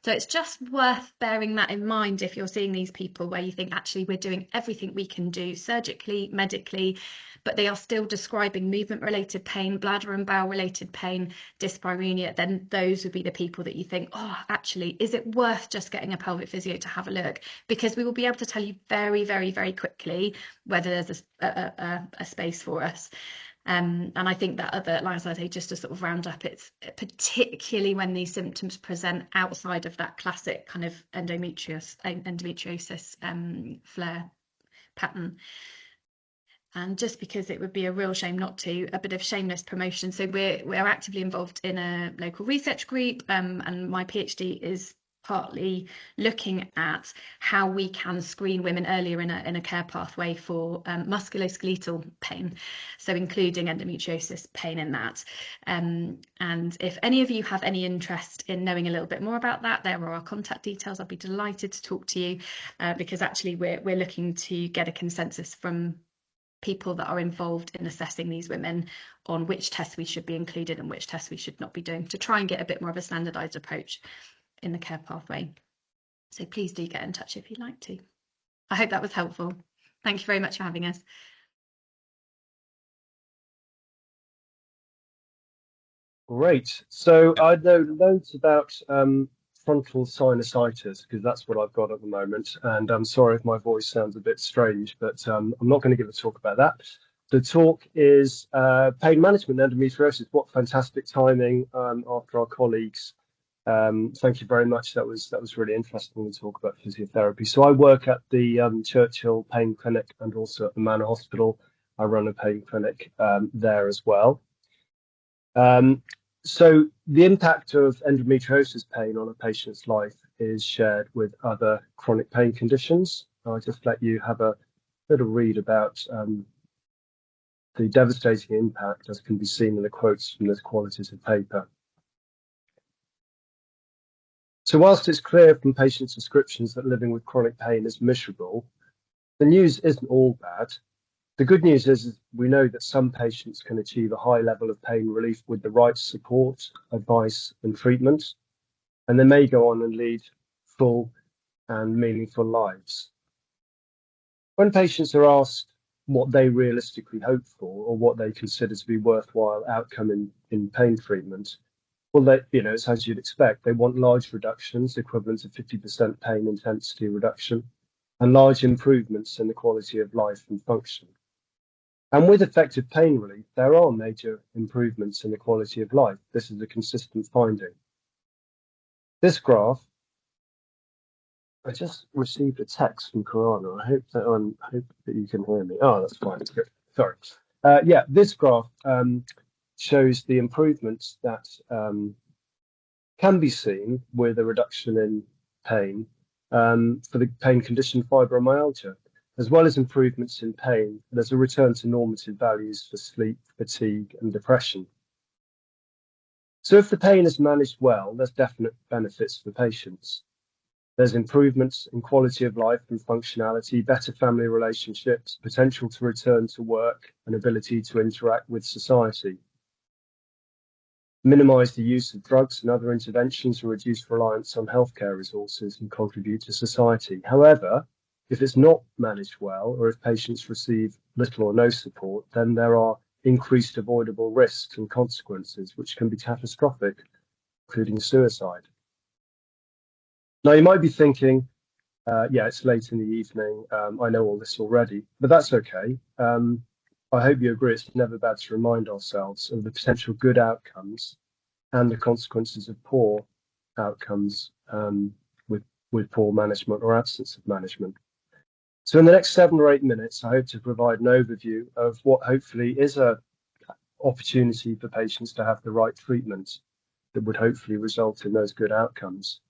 So it's just worth bearing that in mind if you're seeing these people where you think actually we're doing everything we can do surgically, medically, but they are still describing movement related pain, bladder and bowel related pain, dyspareunia, then those would be the people that you think, oh, actually, is it worth just getting a pelvic physio to have a look? Because we will be able to tell you very, very, very quickly whether there's a space for us. And I think that other, like I say, just to sort of round up, it's particularly when these symptoms present outside of that classic kind of endometriosis flare pattern. And just because it would be a real shame not to, a bit of shameless promotion. So we're actively involved in a local research group, and my PhD is partly looking at how we can screen women earlier in a care pathway for musculoskeletal pain, so including endometriosis pain in that. And if any of you have any interest in knowing a little bit more about that, there are our contact details. I'd be delighted to talk to you, because actually we're looking to get a consensus from people that are involved in assessing these women on which tests we should be included and which tests we should not be doing, to try and get a bit more of a standardized approach in the care pathway. So please do get in touch if you'd like to. I hope that was helpful. Thank you very much for having us. Great. So I know loads about frontal sinusitis, because that's what I've got at the moment. And I'm sorry if my voice sounds a bit strange, but I'm not going to give a talk about that. The talk is pain management, endometriosis. What fantastic timing after our colleagues. Thank you very much. That was really interesting to talk about physiotherapy. So I work at the Churchill Pain Clinic and also at the Manor Hospital. I run a pain clinic there as well. So the impact of endometriosis pain on a patient's life is shared with other chronic pain conditions. I'll just let you have a little read about the devastating impact, as can be seen in the quotes from this qualitative paper. So whilst it's clear from patients' descriptions that living with chronic pain is miserable, the news isn't all bad. The good news is we know that some patients can achieve a high level of pain relief with the right support, advice and treatment, and they may go on and lead full and meaningful lives. When patients are asked what they realistically hope for or what they consider to be worthwhile outcome in pain treatment, well, it's as you'd expect. They want large reductions equivalent to 50% pain intensity reduction and large improvements in the quality of life and function. And with effective pain relief, there are major improvements in the quality of life. This is a consistent finding. This graph, I just received a text from Corona. I hope that you can hear me. Oh, that's fine. Good. Sorry. Yeah, this graph shows the improvements that can be seen with a reduction in pain for the pain condition fibromyalgia. As well as improvements in pain, there's a return to normative values for sleep, fatigue, and depression. So if the pain is managed well, there's definite benefits for patients. There's improvements in quality of life and functionality, better family relationships, potential to return to work, and ability to interact with society. Minimise the use of drugs and other interventions and reduce reliance on healthcare resources and contribute to society. However, if it's not managed well, or if patients receive little or no support, then there are increased avoidable risks and consequences which can be catastrophic, including suicide. Now, you might be thinking, yeah, it's late in the evening. I know all this already, but that's okay. I hope you agree it's never bad to remind ourselves of the potential good outcomes and the consequences of poor outcomes with poor management or absence of management. So in the next 7 or 8 minutes, I hope to provide an overview of what hopefully is an opportunity for patients to have the right treatment that would hopefully result in those good outcomes.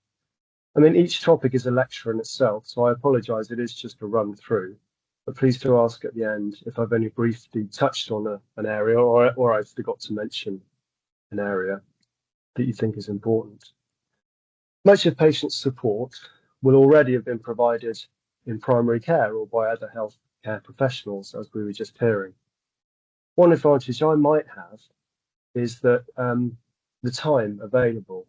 I mean, each topic is a lecture in itself, so I apologise, it is just a run through, but please do ask at the end if I've only briefly touched on an area or I forgot to mention an area that you think is important. Much of patients' support will already have been provided in primary care or by other health care professionals, as we were just hearing. One advantage I might have is that the time available.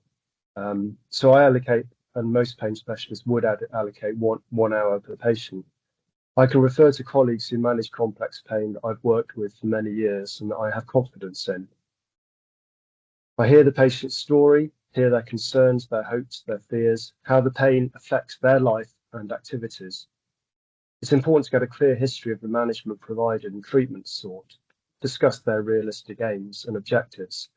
So I allocate, and most pain specialists would allocate one hour per patient. I can refer to colleagues who manage complex pain that I've worked with for many years and that I have confidence in. I hear the patient's story, hear their concerns, their hopes, their fears, how the pain affects their life and activities. It's important to get a clear history of the management provided and treatment sought, discuss their realistic aims and objectives,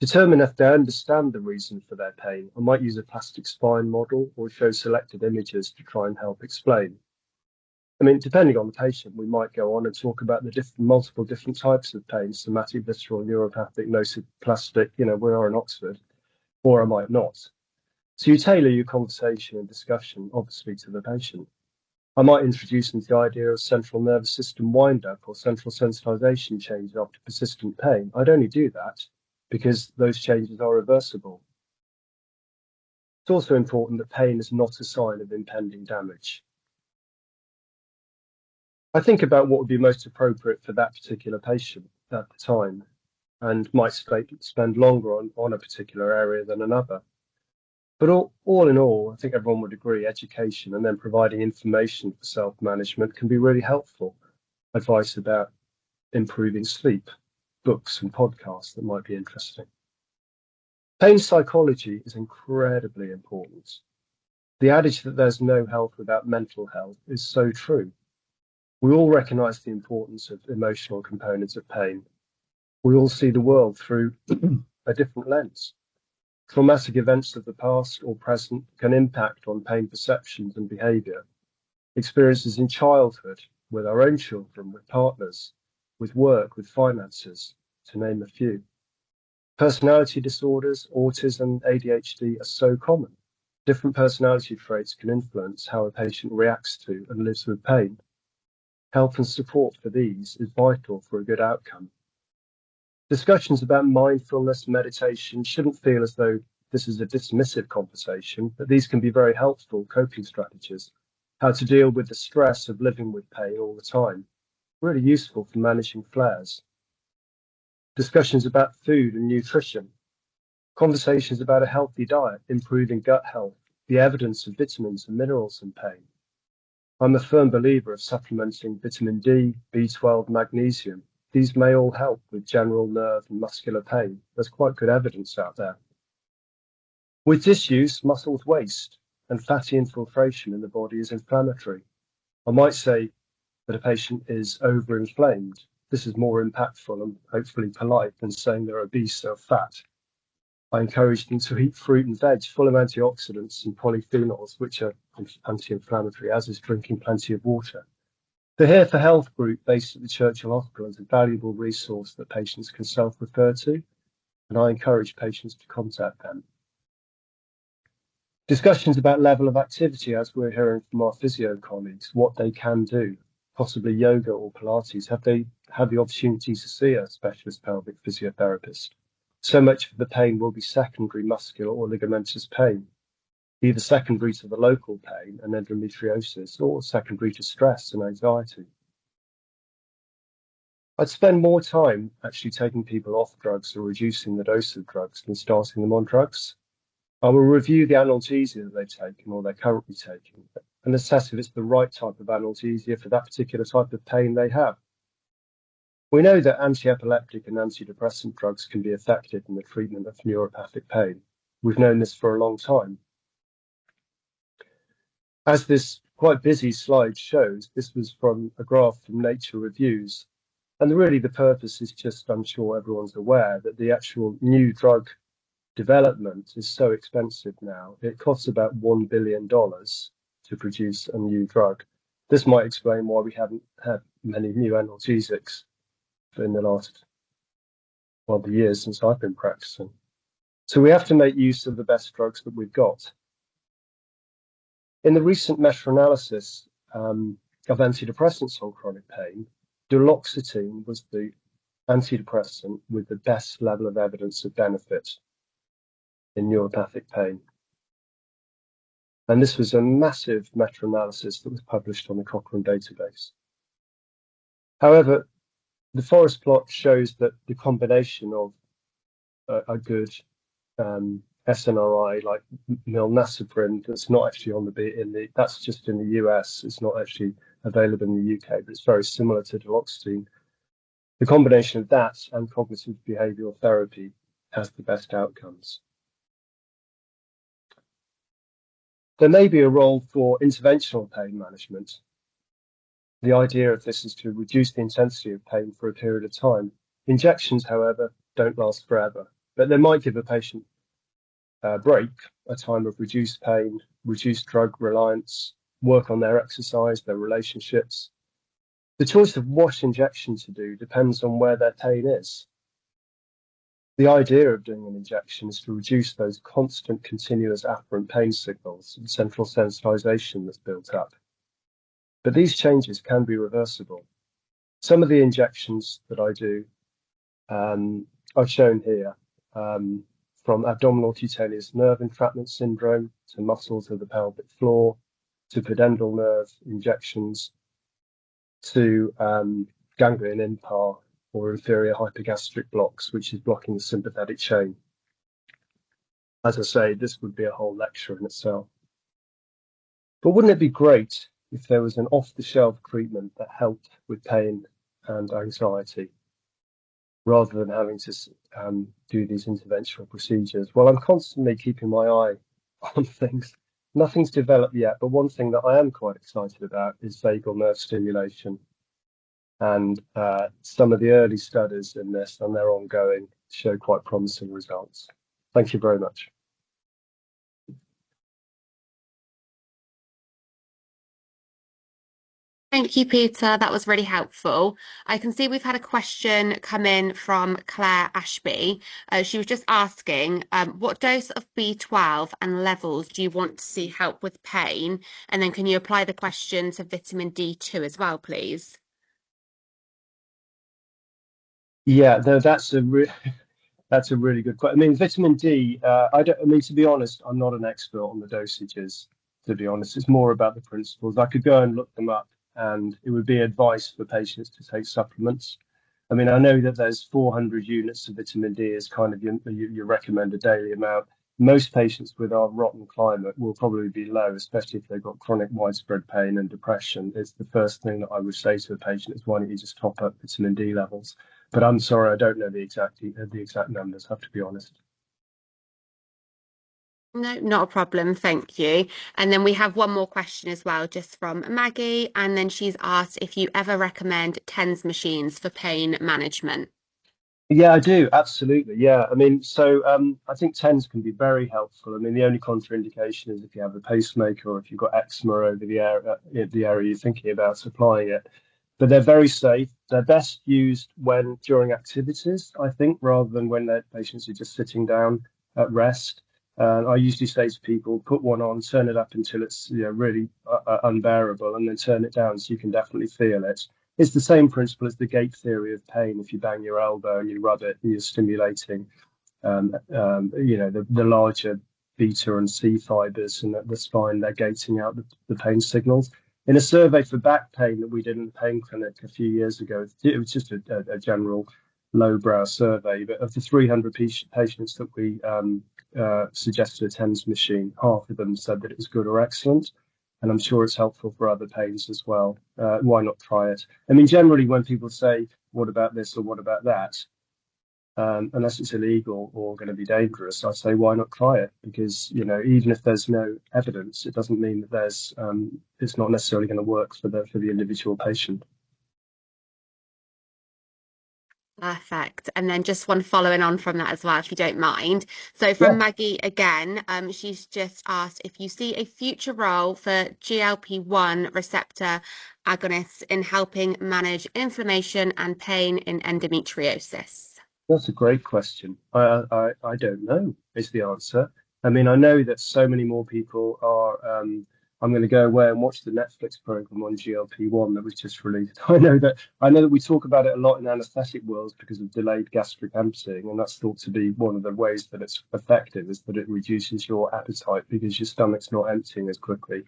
determine if they understand the reason for their pain. I might use a plastic spine model or show selected images to try and help explain. I mean, depending on the patient, we might go on and talk about the multiple different types of pain, somatic, visceral, neuropathic, nociplastic, we are in Oxford, or I might not. So you tailor your conversation and discussion, obviously, to the patient. I might introduce them to the idea of central nervous system wind-up or central sensitization change after persistent pain. I'd only do that because those changes are reversible. It's also important that pain is not a sign of impending damage. I think about what would be most appropriate for that particular patient at the time and might spend longer on a particular area than another. But all in all, I think everyone would agree education and then providing information for self-management can be really helpful. Advice about improving sleep, books and podcasts that might be interesting. Pain psychology is incredibly important. The adage that there's no health without mental health is so true. We all recognise the importance of emotional components of pain. We all see the world through a different lens. Traumatic events of the past or present can impact on pain perceptions and behaviour. Experiences in childhood, with our own children, with partners, with work, with finances, to name a few. Personality disorders, autism, ADHD are so common. Different personality traits can influence how a patient reacts to and lives with pain. Help and support for these is vital for a good outcome. Discussions about mindfulness, meditation shouldn't feel as though this is a dismissive conversation, but these can be very helpful coping strategies. How to deal with the stress of living with pain all the time. Really useful for managing flares. Discussions about food and nutrition. Conversations about a healthy diet, improving gut health, the evidence of vitamins and minerals in pain. I'm a firm believer of supplementing vitamin D, B12, magnesium. These may all help with general nerve and muscular pain. There's quite good evidence out there. With disuse, muscles waste and fatty infiltration in the body is inflammatory. I might say that a patient is overinflamed. This is more impactful and hopefully polite than saying they're obese or fat. I encourage them to eat fruit and veg full of antioxidants and polyphenols, which are anti-inflammatory, as is drinking plenty of water. The Here for Health group based at the Churchill Hospital is a valuable resource that patients can self-refer to, and I encourage patients to contact them. Discussions about level of activity, as we're hearing from our physio colleagues, what they can do, possibly yoga or Pilates. Have they had the opportunity to see a specialist pelvic physiotherapist? So much of the pain will be secondary muscular or ligamentous pain, either secondary to the local pain and endometriosis or secondary to stress and anxiety. I'd spend more time actually taking people off drugs or reducing the dose of drugs than starting them on drugs. I will review the analgesia that they've taken or they're currently taking and assess if it's the right type of analgesia for that particular type of pain they have. We know that anti-epileptic and antidepressant drugs can be effective in the treatment of neuropathic pain. We've known this for a long time. As this quite busy slide shows, this was from a graph from Nature Reviews. And really the purpose is just, I'm sure everyone's aware, that the actual new drug development is so expensive now. It costs about $1 billion to produce a new drug. This might explain why we haven't had many new analgesics in the last, well, the years since I've been practicing. So we have to make use of the best drugs that we've got. In the recent meta-analysis of antidepressants on chronic pain, duloxetine was the antidepressant with the best level of evidence of benefit in neuropathic pain. And this was a massive meta-analysis that was published on the Cochrane database. However, the forest plot shows that the combination of a good SNRI like milnacipran, that's not actually on that's just in the US, it's not actually available in the UK, but it's very similar to duloxetine. The combination of that and cognitive behavioral therapy has the best outcomes. There may be a role for interventional pain management. The idea of this is to reduce the intensity of pain for a period of time. Injections, however, don't last forever, but they might give a patient a break, a time of reduced pain, reduced drug reliance, work on their exercise, their relationships. The choice of what injection to do depends on where their pain is. The idea of doing an injection is to reduce those constant, continuous afferent pain signals and central sensitization that's built up. But these changes can be reversible. Some of the injections that I do are shown here, from abdominal cutaneous nerve entrapment syndrome to muscles of the pelvic floor, to pudendal nerve injections, to ganglion impar or inferior hypogastric blocks, which is blocking the sympathetic chain. As I say, this would be a whole lecture in itself. But wouldn't it be great if there was an off-the-shelf treatment that helped with pain and anxiety, rather than having to do these interventional procedures? Well, I'm constantly keeping my eye on things. Nothing's developed yet, but one thing that I am quite excited about is vagal nerve stimulation. And some of the early studies in this, and they're ongoing, show quite promising results. Thank you very much. Thank you, Peter. That was really helpful. I can see we've had a question come in from Claire Ashby. She was just asking, what dose of B12 and levels do you want to see help with pain? And then can you apply the question to vitamin D2 as well, please? Yeah, that's a really good question. I mean, vitamin D, I mean, to be honest, I'm not an expert on the dosages, to be honest. It's more about the principles. I could go and look them up, and it would be advice for patients to take supplements. I mean, I know that there's 400 units of vitamin D as kind of your recommended daily amount. Most patients with our rotten climate will probably be low, especially if they've got chronic widespread pain and depression. It's the first thing that I would say to a patient is, why don't you just top up vitamin D levels? But I'm sorry, I don't know the exact numbers, I have to be honest. No, not a problem. Thank you. And then we have one more question as well, just from Maggie. And then she's asked if you ever recommend TENS machines for pain management. Yeah, I do. Absolutely. Yeah. I mean, so I think TENS can be very helpful. I mean, the only contraindication is if you have a pacemaker or if you've got eczema over the area you're thinking about applying it. But they're very safe. They're best used when during activities, I think, rather than when their patients are just sitting down at rest. I usually say to people, put one on, turn it up until it's really unbearable, and then turn it down so you can definitely feel it. It's the same principle as the gate theory of pain. If you bang your elbow and you rub it, and you're stimulating, the larger beta and C fibers and the spine. They're gating out the pain signals. In a survey for back pain that we did in the pain clinic a few years ago, it was just a general lowbrow survey, but of the 300 patients that we suggested a TENS machine, half of them said that it was good or excellent. And I'm sure it's helpful for other pains as well. Why not try it? I mean, generally, when people say, what about this or what about that? Unless it's illegal or going to be dangerous, I say, why not try it? Because, even if there's no evidence, it doesn't mean that it's not necessarily going to work for the individual patient. Perfect. And then just one following on from that as well, if you don't mind. So from Maggie again, she's just asked if you see a future role for GLP-1 receptor agonists in helping manage inflammation and pain in endometriosis. That's a great question. I don't know is the answer. I mean, I know that so many more people are. I'm going to go away and watch the Netflix program on GLP-1 that was just released. I know that we talk about it a lot in anaesthetic worlds because of delayed gastric emptying, and that's thought to be one of the ways that it's effective, is that it reduces your appetite because your stomach's not emptying as quickly.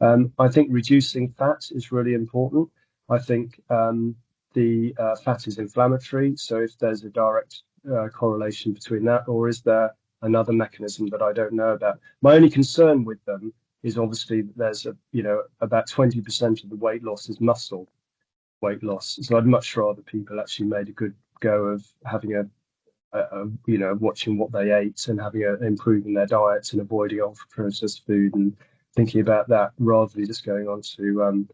I think reducing fat is really important. I think the fat is inflammatory, so if there's a direct correlation between that, or is there another mechanism that I don't know about? My only concern with them is obviously that there's about 20% of the weight loss is muscle weight loss. So I'd much rather people actually made a good go of having watching what they ate and improving their diets and avoiding ultra processed food and thinking about that rather than just going on to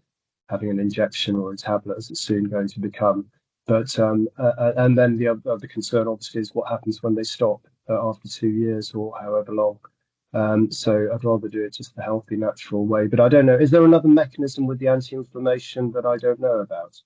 having an injection or a tablet, as it's soon going to become. But and then the other concern obviously is what happens when they stop after 2 years or however long. So I'd rather do it just the healthy, natural way. But I don't know. Is there another mechanism with the anti-inflammation that I don't know about?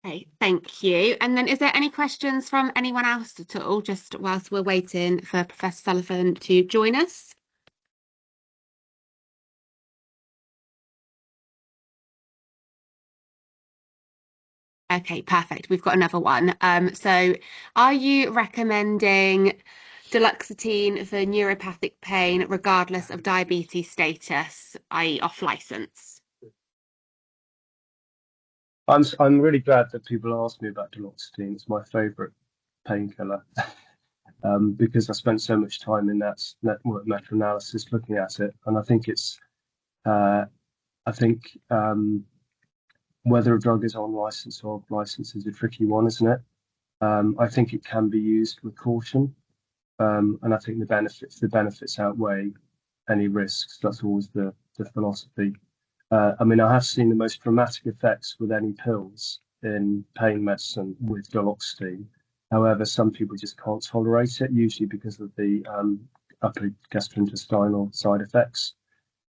Okay, thank you. And then is there any questions from anyone else at all, just whilst we're waiting for Professor Sullivan to join us? Okay, perfect. We've got another one. So are you recommending duloxetine for neuropathic pain regardless of diabetes status, i.e. off license? I'm really glad that people ask me about duloxetine. It's my favorite painkiller because I spent so much time in that network meta-analysis looking at it, and I think whether a drug is on license or off license is a tricky one, isn't it? I think it can be used with caution, and I think the benefits outweigh any risks. That's always the philosophy. I mean, I have seen the most dramatic effects with any pills in pain medicine with duloxetine, However, some people just can't tolerate it, usually because of the upper gastrointestinal side effects.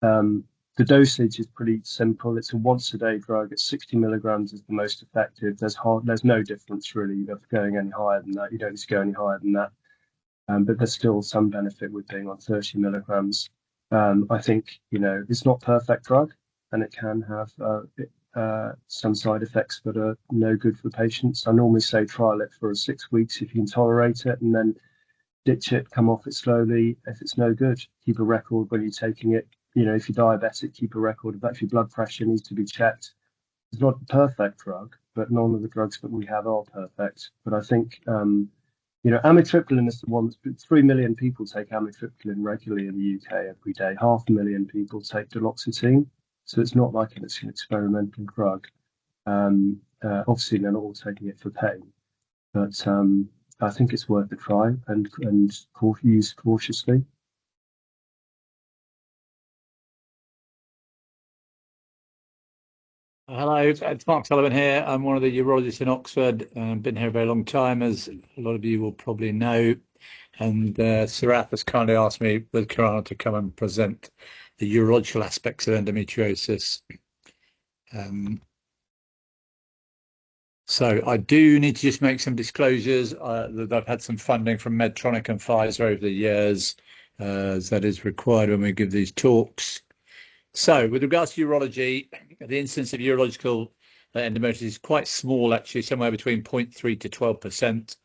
The dosage is pretty simple. It's a once-a-day drug. It's 60 milligrams is the most effective. There's no difference really of going any higher than that. You don't need to go any higher than that. But there's still some benefit with being on 30 milligrams. I think, it's not a perfect drug, and it can have some side effects that are no good for patients. I normally say trial it for 6 weeks if you can tolerate it, and then ditch it, come off it slowly. If it's no good, keep a record when you're taking it. If you're diabetic, keep a record of that. If your blood pressure needs to be checked. It's not a perfect drug, but none of the drugs that we have are perfect. But I think, amitriptyline is the one. 3 million people take amitriptyline regularly in the UK every day. 500,000 people take duloxetine. So it's not like it's an experimental drug. Obviously, they're not all taking it for pain, but I think it's worth a try and use cautiously. Hello, it's Mark Sullivan here. I'm one of the urologists in Oxford. I've been here a very long time, as a lot of you will probably know. And Sarath has kindly asked me with Kirana to come and present the urological aspects of endometriosis. So I do need to just make some disclosures that I've had some funding from Medtronic and Pfizer over the years, as that is required when we give these talks. So with regards to urology, the incidence of urological endometriosis is quite small, actually, somewhere between 0.3 to 12%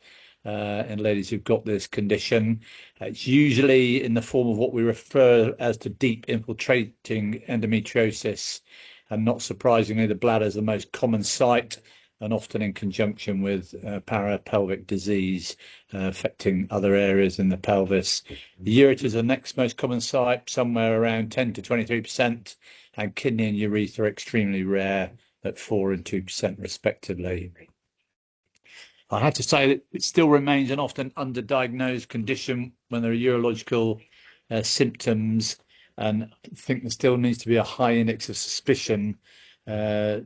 in ladies who've got this condition. It's usually in the form of what we refer as to deep infiltrating endometriosis. And not surprisingly, the bladder is the most common site, and often in conjunction with parapelvic disease affecting other areas in the pelvis. The ureter is the next most common site, somewhere around 10 to 23%, and kidney and urethra are extremely rare at 4 and 2% respectively. I have to say that it still remains an often underdiagnosed condition when there are urological symptoms, and I think there still needs to be a high index of suspicion to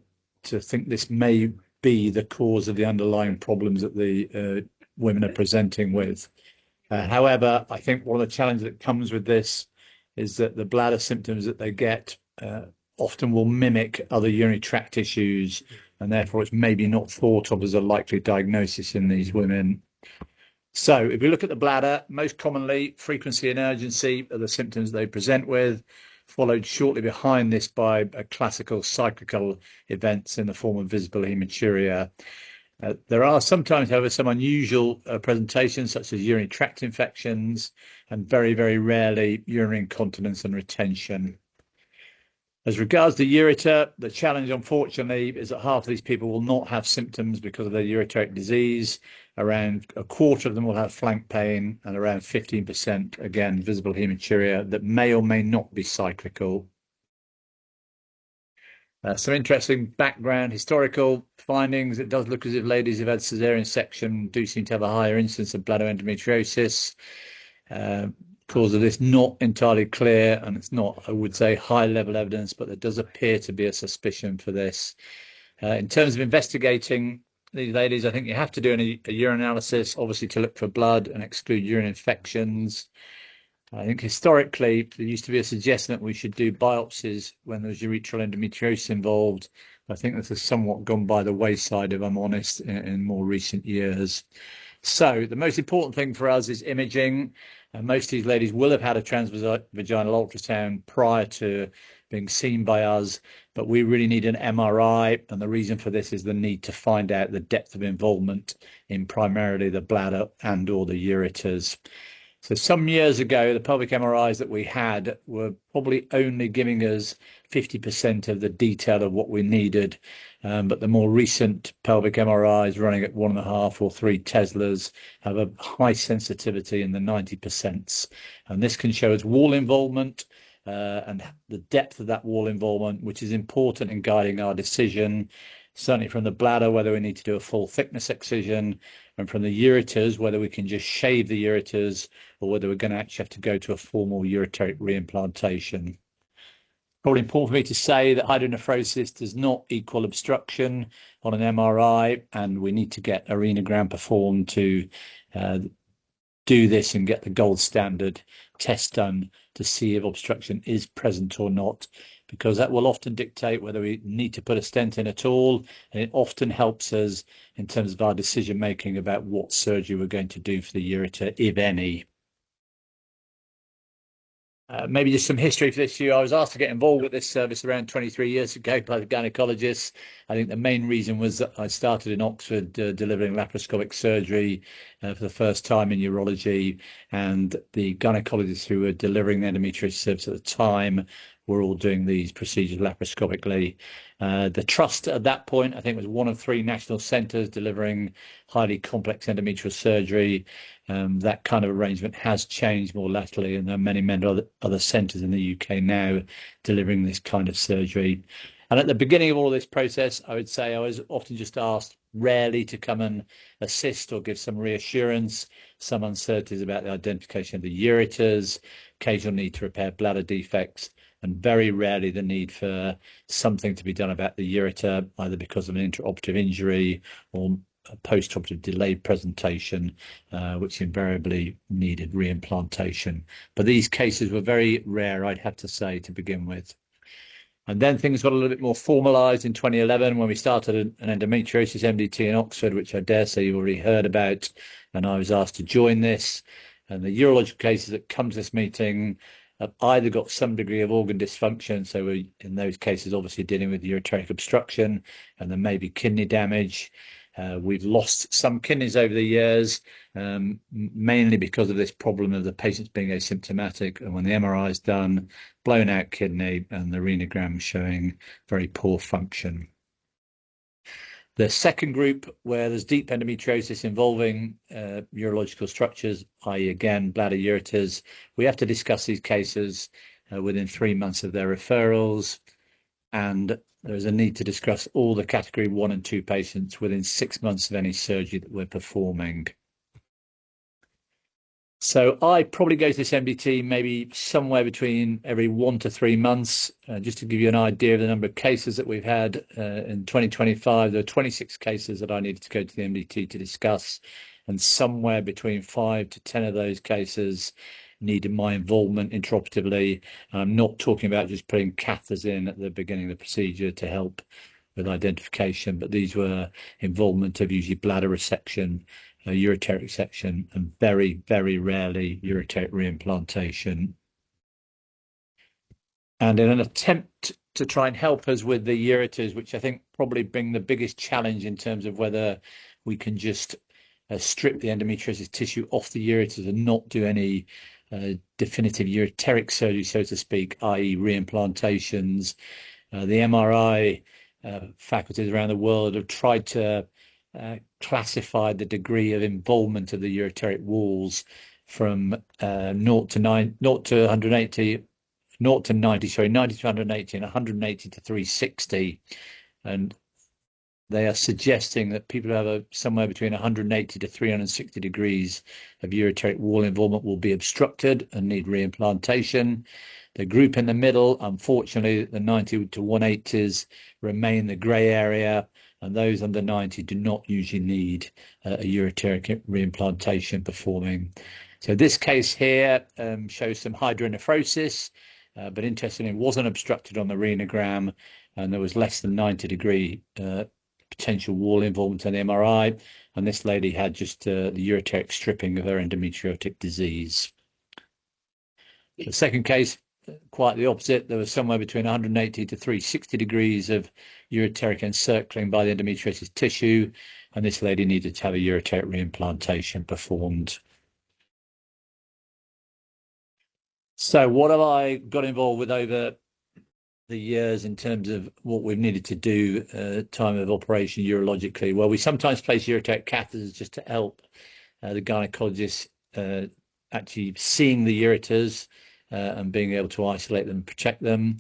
think this may be the cause of the underlying problems that the women are presenting with. However, I think one of the challenges that comes with this is that the bladder symptoms that they get often will mimic other urinary tract issues, and therefore it's maybe not thought of as a likely diagnosis in these women. So if we look at the bladder, most commonly frequency and urgency are the symptoms they present with, followed shortly behind this by a classical cyclical events in the form of visible hematuria. There are sometimes, however, some unusual presentations such as urinary tract infections and very, very rarely urinary incontinence and retention. As regards the ureter, the challenge, unfortunately, is that half of these people will not have symptoms because of their ureteric disease. Around a quarter of them will have flank pain, and around 15%, again, visible hematuria that may or may not be cyclical. Some interesting background historical findings. It does look as if ladies who've had caesarean section do seem to have a higher incidence of bladder endometriosis. Cause of this not entirely clear, and it's not, I would say, high level evidence, but there does appear to be a suspicion for this. In terms of investigating these ladies, I think you have to do a urine analysis, obviously, to look for blood and exclude urine infections. I think historically there used to be a suggestion that we should do biopsies when there's urethral endometriosis involved. I think this has somewhat gone by the wayside, if I'm honest, in more recent years. So the most important thing for us is imaging. Most of these ladies will have had a transvaginal ultrasound prior to being seen by us, but we really need an MRI. And the reason for this is the need to find out the depth of involvement in primarily the bladder and or the ureters. So some years ago, the pelvic MRIs that we had were probably only giving us 50% of the detail of what we needed. But the more recent pelvic MRIs running at 1.5 or 3 Teslas have a high sensitivity in the 90%. And this can show us wall involvement and the depth of that wall involvement, which is important in guiding our decision, certainly from the bladder, whether we need to do a full thickness excision, and from the ureters, whether we can just shave the ureters or whether we're going to actually have to go to a formal ureteric reimplantation. Probably important for me to say that hydronephrosis does not equal obstruction on an MRI, and we need to get arenagram performed to do this and get the gold standard test done to see if obstruction is present or not, because that will often dictate whether we need to put a stent in at all, and it often helps us in terms of our decision making about what surgery we're going to do for the ureter, if any. Maybe just some history for this year. I was asked to get involved with this service around 23 years ago by the gynecologists. I think the main reason was that I started in Oxford delivering laparoscopic surgery for the first time in urology, and the gynecologists who were delivering the endometriosis service at the time were all doing these procedures laparoscopically. The trust at that point, I think, was one of 3 national centres delivering highly complex endometrial surgery. That kind of arrangement has changed more latterly, and there are many other centres in the UK now delivering this kind of surgery. And at the beginning of all this process, I would say I was often just asked rarely to come and assist or give some reassurance, some uncertainties about the identification of the ureters, occasional need to repair bladder defects, and very rarely the need for something to be done about the ureter, either because of an intraoperative injury or a post-operative delayed presentation, which invariably needed reimplantation. But these cases were very rare, I'd have to say, to begin with. And then things got a little bit more formalised in 2011 when we started an endometriosis MDT in Oxford, which I dare say you've already heard about, and I was asked to join this. And the urological cases that come to this meeting have either got some degree of organ dysfunction, so we're in those cases obviously dealing with ureteric obstruction, and there may be kidney damage. We've lost some kidneys over the years, mainly because of this problem of the patients being asymptomatic, and when the MRI is done, blown out kidney and the renogram showing very poor function. The second group, where there's deep endometriosis involving urological structures, i.e. again, bladder ureters, we have to discuss these cases within 3 months of their referrals, and there's a need to discuss all the category 1 and 2 patients within 6 months of any surgery that we're performing. So I probably go to this MDT maybe somewhere between every 1 to 3 months, just to give you an idea of the number of cases that we've had. In 2025, there are 26 cases that I needed to go to the MDT to discuss, and somewhere between 5 to 10 of those cases needed my involvement intraoperatively. I'm not talking about just putting catheters in at the beginning of the procedure to help with identification, but these were involvement of usually bladder resection, ureteric resection, and very rarely ureteric reimplantation. And in an attempt to try and help us with the ureters, which I think probably bring the biggest challenge in terms of whether we can just strip the endometriosis tissue off the ureters and not do any definitive ureteric surgery, so to speak, i.e. reimplantations. The MRI faculties around the world have tried to classify the degree of involvement of the ureteric walls from 0 to 180, 0 to 90, sorry, 90 to 180 and 180 to 360. And they are suggesting that people who have somewhere between 180 to 360 degrees of ureteric wall involvement will be obstructed and need reimplantation. The group in the middle, unfortunately, the 90 to 180s remain the grey area, and those under 90 do not usually need a ureteric reimplantation performing. So this case here shows some hydronephrosis, but interestingly, it wasn't obstructed on the renogram, and there was less than 90 degree potential wall involvement on the MRI, and this lady had just the ureteric stripping of her endometriotic disease. The second case, quite the opposite. There was somewhere between 180 to 360 degrees of ureteric encircling by the endometriosis tissue, and this lady needed to have a ureteric reimplantation performed. So what have I got involved with over the years in terms of what we've needed to do time of operation urologically? Well, we sometimes place ureteric catheters just to help the gynecologist actually seeing the ureters and being able to isolate them and protect them.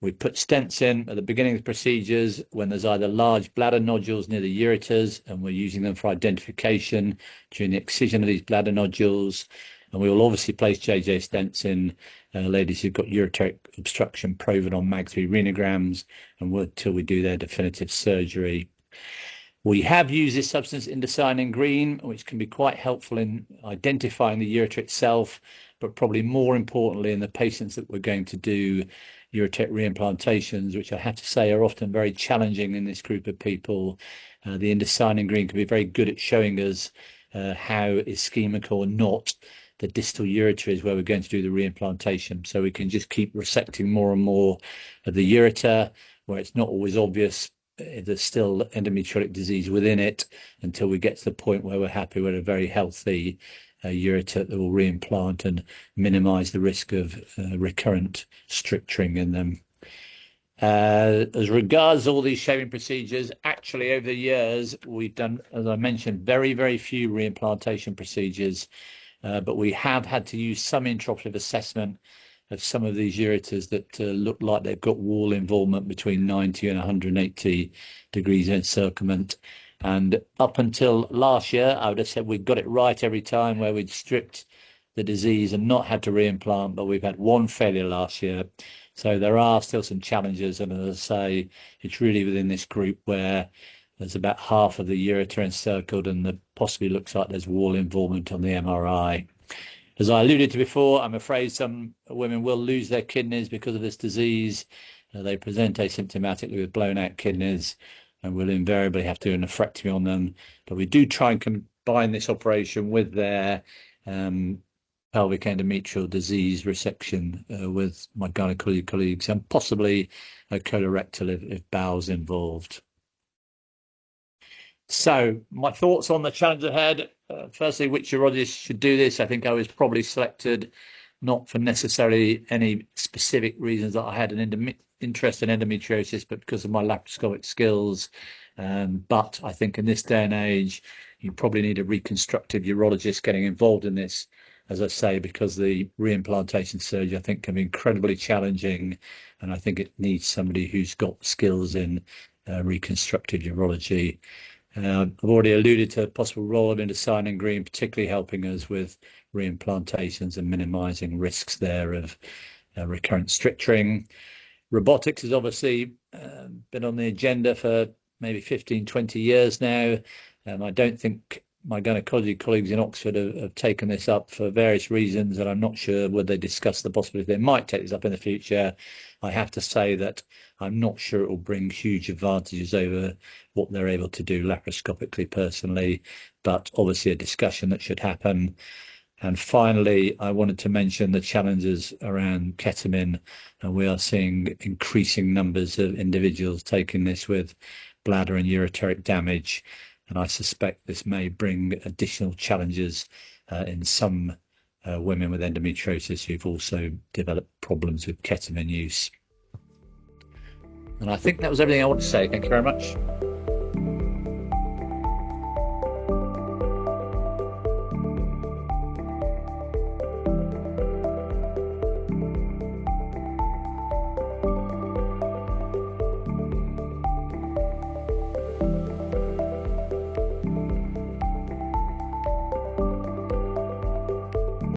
We put stents in at the beginning of the procedures when there's either large bladder nodules near the ureters, and we're using them for identification during the excision of these bladder nodules. And we will obviously place JJ stents in ladies who've got ureteric obstruction proven on MAG3 renograms, and until we do their definitive surgery. We have used this substance indocyanine green, which can be quite helpful in identifying the ureter itself, but probably more importantly in the patients that we're going to do ureteric reimplantations, which I have to say are often very challenging in this group of people. The indocyanine green can be very good at showing us how ischemic or not the distal ureter is where we're going to do the reimplantation. So we can just keep resecting more and more of the ureter where it's not always obvious there's still endometriotic disease within it, until we get to the point where we're happy with a very healthy ureter that will reimplant and minimize the risk of recurrent stricturing in them. As regards all these shaving procedures, actually over the years we've done, as I mentioned, very, very few reimplantation procedures, but we have had to use some intraoperative assessment of some of these ureters that look like they've got wall involvement between 90 and 180 degrees encirclement. And up until last year, I would have said we got it right every time, where we'd stripped the disease and not had to reimplant, but we've had one failure last year. So there are still some challenges, and as I say, it's really within this group where there's about half of the ureter encircled and the possibly looks like there's wall involvement on the MRI. As I alluded to before, I'm afraid some women will lose their kidneys because of this disease. They present asymptomatically with blown out kidneys and will invariably have to do a nephrectomy on them. But we do try and combine this operation with their pelvic endometrial disease resection with my gynecology colleagues, and possibly a colorectal if bowel's involved. So my thoughts on the challenge ahead. Firstly, which urologist should do this? I think I was probably selected not for necessarily any specific reasons that I had an interest in endometriosis, but because of my laparoscopic skills. But I think in this day and age, you probably need a reconstructive urologist getting involved in this, as I say, because the reimplantation surgery I think can be incredibly challenging, and I think it needs somebody who's got skills in reconstructive urology. I've already alluded to a possible role of indocyanine green, particularly helping us with reimplantations and minimizing risks there of recurrent stricturing. Robotics has obviously been on the agenda for maybe 15, 20 years now. I don't think my gynecology colleagues in Oxford have taken this up for various reasons, and I'm not sure whether they discuss the possibility they might take this up in the future. I have to say that I'm not sure it will bring huge advantages over what they're able to do laparoscopically personally, but obviously a discussion that should happen. And finally, I wanted to mention the challenges around ketamine, and we are seeing increasing numbers of individuals taking this with bladder and ureteric damage. And I suspect this may bring additional challenges in some women with endometriosis who've also developed problems with ketamine use. And I think that was everything I want to say. Thank you very much.